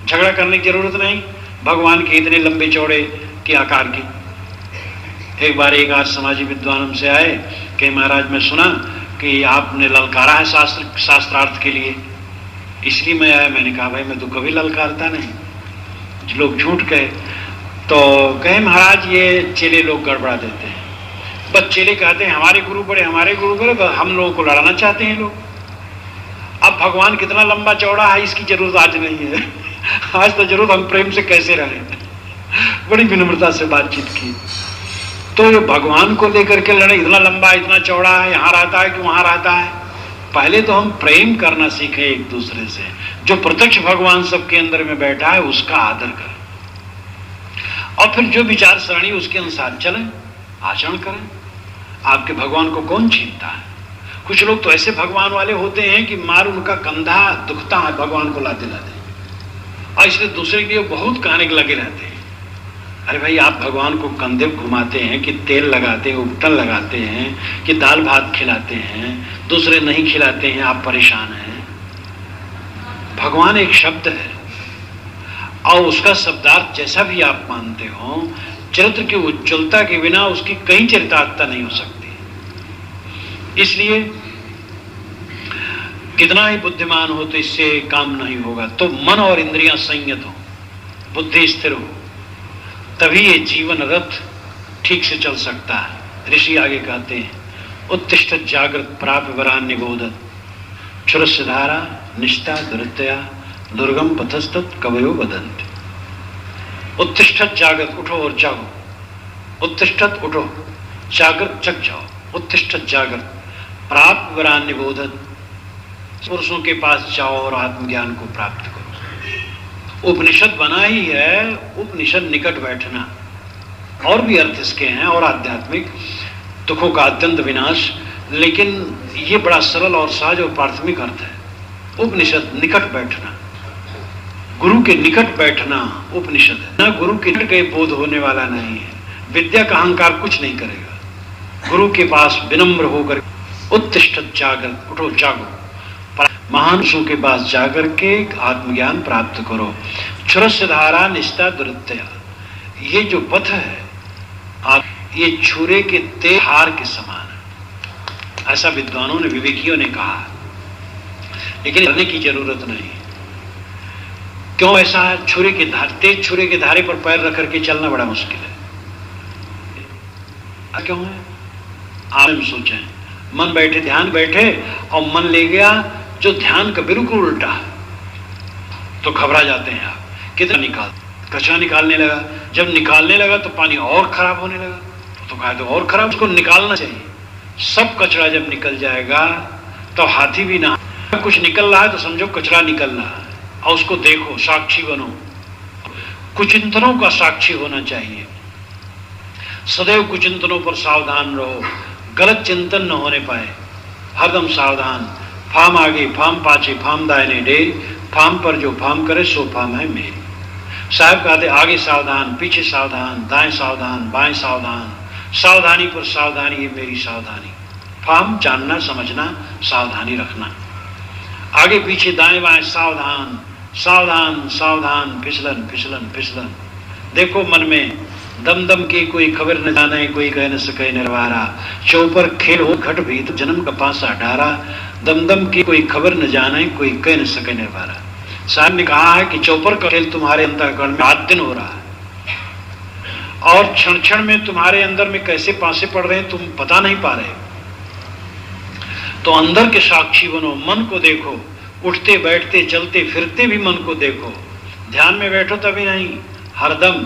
झगड़ा करने की जरूरत नहीं, भगवान के इतने लंबे चौड़े के आकार की। एक बार एक आज समाजी विद्वान हमसे आए कि महाराज मैं सुना कि आपने ललकारा है शास्त्रार्थ के लिए, इसलिए मैं आया। मैंने कहा भाई मैं तो कभी ललकारता नहीं, लोग झूठ कहे। तो कहे महाराज ये चेले लोग गड़बड़ा देते हैं, बस चेले कहते हैं हमारे गुरु बड़े, हमारे गुरु बड़े, हम लोगों को लड़ाना चाहते हैं लोग। अब भगवान कितना लंबा चौड़ा है इसकी जरूरत आज नहीं है, आज तो जरूरत हम प्रेम से कैसे रहे। बड़ी विनम्रता से बातचीत की। तो ये भगवान को लेकर के लड़े, इतना लंबा इतना चौड़ा है, यहाँ रहता है कि वहां रहता है। पहले तो हम प्रेम करना सीखें एक दूसरे से। जो प्रत्यक्ष भगवान सबके अंदर में बैठा है उसका आदर करें, और फिर जो विचार सरणी उसके अनुसार चलें, आचरण करें। आपके भगवान को कौन छीनता है? कुछ लोग तो ऐसे भगवान वाले होते हैं कि मार उनका कंधा दुखता है भगवान को लाते लाते, और इसलिए दूसरे के लिए बहुत कहने के लगे रहते हैं। अरे भाई आप भगवान को कंधे घुमाते हैं कि तेल लगाते हैं, उपटन लगाते हैं कि दाल भात खिलाते हैं, दूसरे नहीं खिलाते हैं, आप परेशान हैं। भगवान एक शब्द है, और उसका शब्दार्थ जैसा भी आप मानते हो, चरित्र की उज्ज्वलता के बिना उसकी कहीं चरितार्थता नहीं हो सकती। इसलिए कितना ही बुद्धिमान हो तो इससे काम नहीं होगा। तो मन और इंद्रियां संयत हो, बुद्धि स्थिर हो, तभी ये जीवन रथ ठीक से चल सकता है। ऋषि आगे कहते हैं उत्तिष्ठ जागृत प्राप्य वरान निबोधत क्षुरस्य धारा निष्ठा दुरतया दुर्गम पथस्तत् कवयो वदन्ति। उत्तिष्ठत जागृत, उठो और जागो, उत्तिष्ठत उठो, जागृत जग जाओ, उत्तिष्ठत जागृत प्राप्य वरान निबोधत, पुरुषों के पास जाओ और आत्मज्ञान को प्राप्त करो। उपनिषद बना ही है, उपनिषद निकट बैठना। और भी अर्थ इसके हैं और आध्यात्मिक दुखों का अत्यंत विनाश, लेकिन ये बड़ा सरल और सहज और प्राथमिक अर्थ है। उपनिषद निकट बैठना, गुरु के निकट बैठना उपनिषद है ना। गुरु के निकट गए बोध होने वाला नहीं है। विद्या का अहंकार कुछ नहीं करेगा। गुरु के पास विनम्र होकर उत्तिष्ठत जागर, उठो जागो, महान पुरुषों के पास जाकर के आत्मज्ञान प्राप्त करो। छुरस्य धारा निष्ठा दुरुत्तया, ये जो पथ है आप ये छुरे के तेज हार के समान है, ऐसा विद्वानों ने, विवेकियों ने कहा। लेकिन करने की जरूरत नहीं। क्यों ऐसा है? छुरे के धार, तेज छुरे के धारे पर पैर रख करके चलना बड़ा मुश्किल है। क्यों है? आप सोचें, मन बैठे, ध्यान बैठे और मन ले गया जो ध्यान का बिल्कुल उल्टा है, तो घबरा जाते हैं आप। कितना निकाल, कचरा निकालने लगा, जब निकालने लगा तो पानी और खराब होने लगा, तो कहा तो और खराब, उसको निकालना चाहिए। सब कचरा जब निकल जाएगा तो हाथी भी ना, कुछ निकल रहा है तो समझो कचरा निकल रहा है, और उसको देखो, साक्षी बनो। कुचिंतनों का साक्षी होना चाहिए। सदैव कुचिंतनों पर सावधान रहो, गलत चिंतन न होने पाए, हरदम सावधान। फाम आगे फाम पाछे फाम दाहिने डे, फाम पर जो फाम करे सो फाम है मेरी। साहब कहते आगे सावधान, पीछे सावधान, दाएं सावधान, बाएं सावधान, सावधानी पर सावधानी, ये मेरी सावधानी। फाम जानना, समझना, सावधानी रखना। आगे पीछे दाएं बाएं सावधान, सावधान सावधान, फिसलन फिसलन फिसलन। देखो मन में दम दम की कोई खबर न जाने, कोई कह न सके निर्वारा। चौपर खेल हो घट भीत जन्म का पासा डारा, दम दम की कोई खबर न जाने, कोई कह न सके निर्वारा। साहब ने कहा है कि चौपर का खेल तुम्हारे अंतःकरण में रात दिन हो रहा है, और क्षण क्षण में तुम्हारे अंदर में कैसे पासे पड़ रहे हैं तुम पता नहीं पा रहे। तो अंदर के साक्षी बनो, मन को देखो, उठते बैठते चलते फिरते भी मन को देखो। ध्यान में बैठो तभी नहीं, हरदम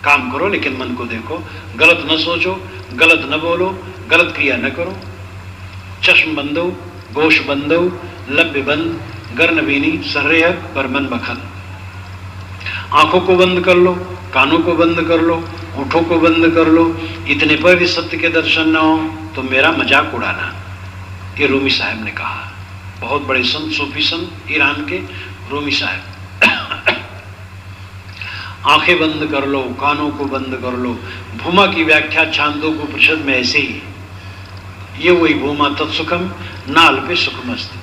काम करो, लेकिन मन को देखो। गलत न सोचो, गलत न बोलो, गलत क्रिया न करो। चश्म बंदो, गोश बंदो, लब्य बंद, गर्न बीनी, सर्रेह पर मन बखल। आंखों को बंद कर लो, कानों को बंद कर लो, होठों को बंद कर लो, इतने पर भी सत्य के दर्शन न हो तो मेरा मजाक उड़ाना। ये रूमी साहब ने कहा, बहुत बड़े संत, सूफी संत ईरान के रूमी साहब। आंखें बंद कर लो, कानों को बंद कर लो। भूमा की व्याख्या छांदोग्योपनिषद में ऐसे ही, ये वही भूमा तत्सुखम न अल्पे सुखमस्ति।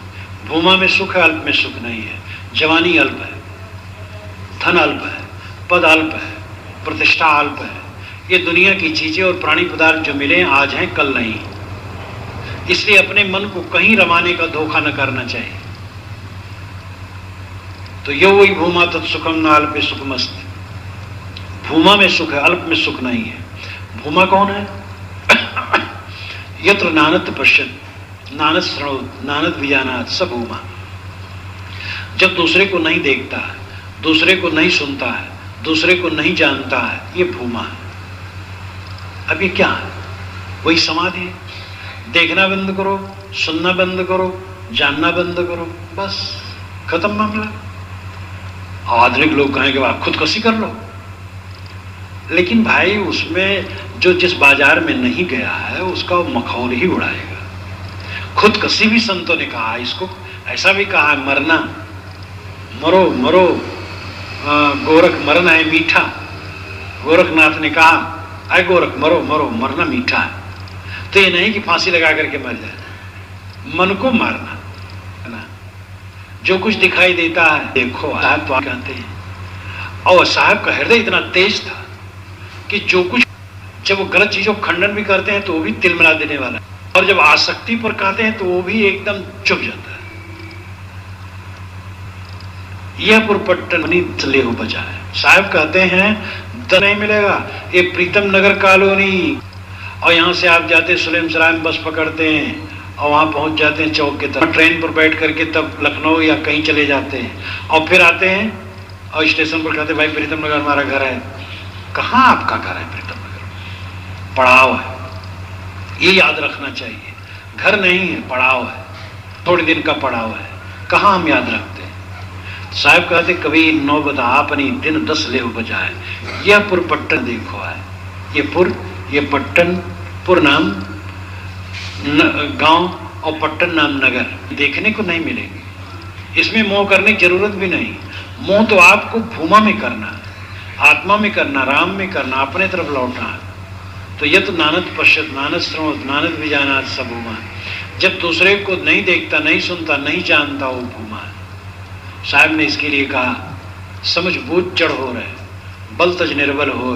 भूमा में सुख है, अल्प में सुख नहीं है। जवानी अल्प है, धन अल्प है, पद अल्प है, प्रतिष्ठा अल्प है। ये दुनिया की चीजें और प्राणी पदार्थ जो मिले आज हैं कल नहीं। इसलिए अपने मन को कहीं रमाने का धोखा न करना चाहिए। तो यो वही भूमा तत्सुखम न अल्पे सुखमस्ति। भूमा में सुख है, अल्प में सुख नहीं है। भूमा कौन है? यत्र नानत पश्यत नानत श्रणोत नानत विजानात स भूमा। जब दूसरे को नहीं देखता है, दूसरे को नहीं सुनता है, दूसरे को नहीं जानता है, ये भूमा है। अब ये क्या है? वही समाधि। देखना बंद करो, सुनना बंद करो, जानना बंद करो, बस खत्म मामला। आधुनिक लोग कहेंगे वाह खुदकशी कर लो, लेकिन भाई उसमें जो जिस बाजार में नहीं गया है उसका वो मखौल ही उड़ाएगा। खुदकशी भी संतों ने कहा, इसको ऐसा भी कहा है, मरना, मरो मरो, गोरख मरना है मीठा। गोरखनाथ ने कहा अरे गोरख मरो मरो, मरना मीठा है। तो ये नहीं कि फांसी लगा करके मर जाए, मन को मारना है ना। जो कुछ दिखाई देता है देखो, साहब तो कहते हैं। और साहब का हृदय इतना तेज था कि जो कुछ, जब वो गलत चीजों को खंडन भी करते हैं तो वो भी तिलमिला देने वाला है, और जब आसक्ति पर कहते हैं तो वो भी एकदम चुप जाता है। यह पुरपट्टन ले हो बचा है। साहब कहते हैं दर नहीं मिलेगा, ये प्रीतम नगर कॉलोनी, और यहाँ से आप जाते सुलेम सराय में बस पकड़ते हैं और वहाँ पहुँच जाते हैं चौक की तरफ, ट्रेन पर बैठ करके तब लखनऊ या कहीं चले जाते हैं, और फिर आते हैं और स्टेशन पर कहते हैं भाई प्रीतम नगर हमारा घर है। कहाँ आपका घर है प्रीतम नगर? पड़ाव है, ये याद रखना चाहिए। घर नहीं है, पड़ाव है, थोड़े दिन का पड़ाव है। कहाँ हम याद रखते हैं? साहब कहते कभी नौबत आपनी दिन 10 ले बजाए। यह पुरपट्टन देखो है, ये पुर, ये पट्टन, पुर नाम गांव और पट्टन नाम नगर देखने को नहीं मिलेंगे। इसमें मोह करने की जरूरत भी नहीं। मोह तो आपको भूमा में करना है, आत्मा में करना, राम में करना, अपने तरफ लौटना है। तो यत नानद पश्यत नानद श्रवत नानद विजानात सबूमा, जब दूसरे को नहीं देखता, नहीं सुनता, नहीं जानता वो भूमा। साहब ने इसके लिए कहा समझ बूझ चढ़ हो रहे, बल तज निर्बल हो,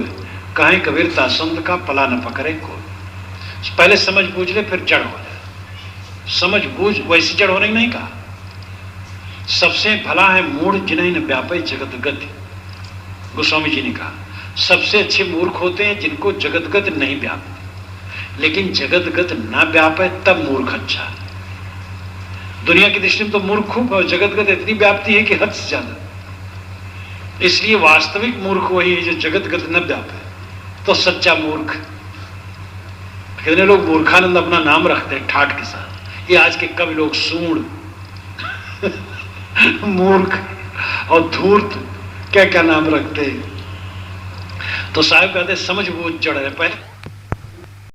कहें कबीरता संत का पला न पकड़े को। पहले समझ बूझ ले फिर जड़ हो जाए। समझ बूझ वैसी जड़ होने नहीं कहा। सबसे भला है मूढ़ जिन्हें न व्यापे जगत गति, गोस्वामी जी ने कहा सबसे अच्छे मूर्ख होते हैं जिनको जगतगत नहीं व्यापते, लेकिन जगतगत ना व्यापे तब मूर्ख अच्छा है। दुनिया की दृष्टि में तो मूर्ख खूब है, जगतगत इतनी व्याप्ति है कि हद से ज्यादा। इसलिए वास्तविक मूर्ख वही है जो जगतगत न व्यापे, तो सच्चा मूर्ख। कितने लोग मूर्खानंद अपना नाम रखते हैं ठाठ के साथ। ये आज के कवि लोग सूंड मूर्ख और धूर्त क्या क्या नाम रखते हैं। तो साहब कहते समझ बूझ चढ़ रहे पहले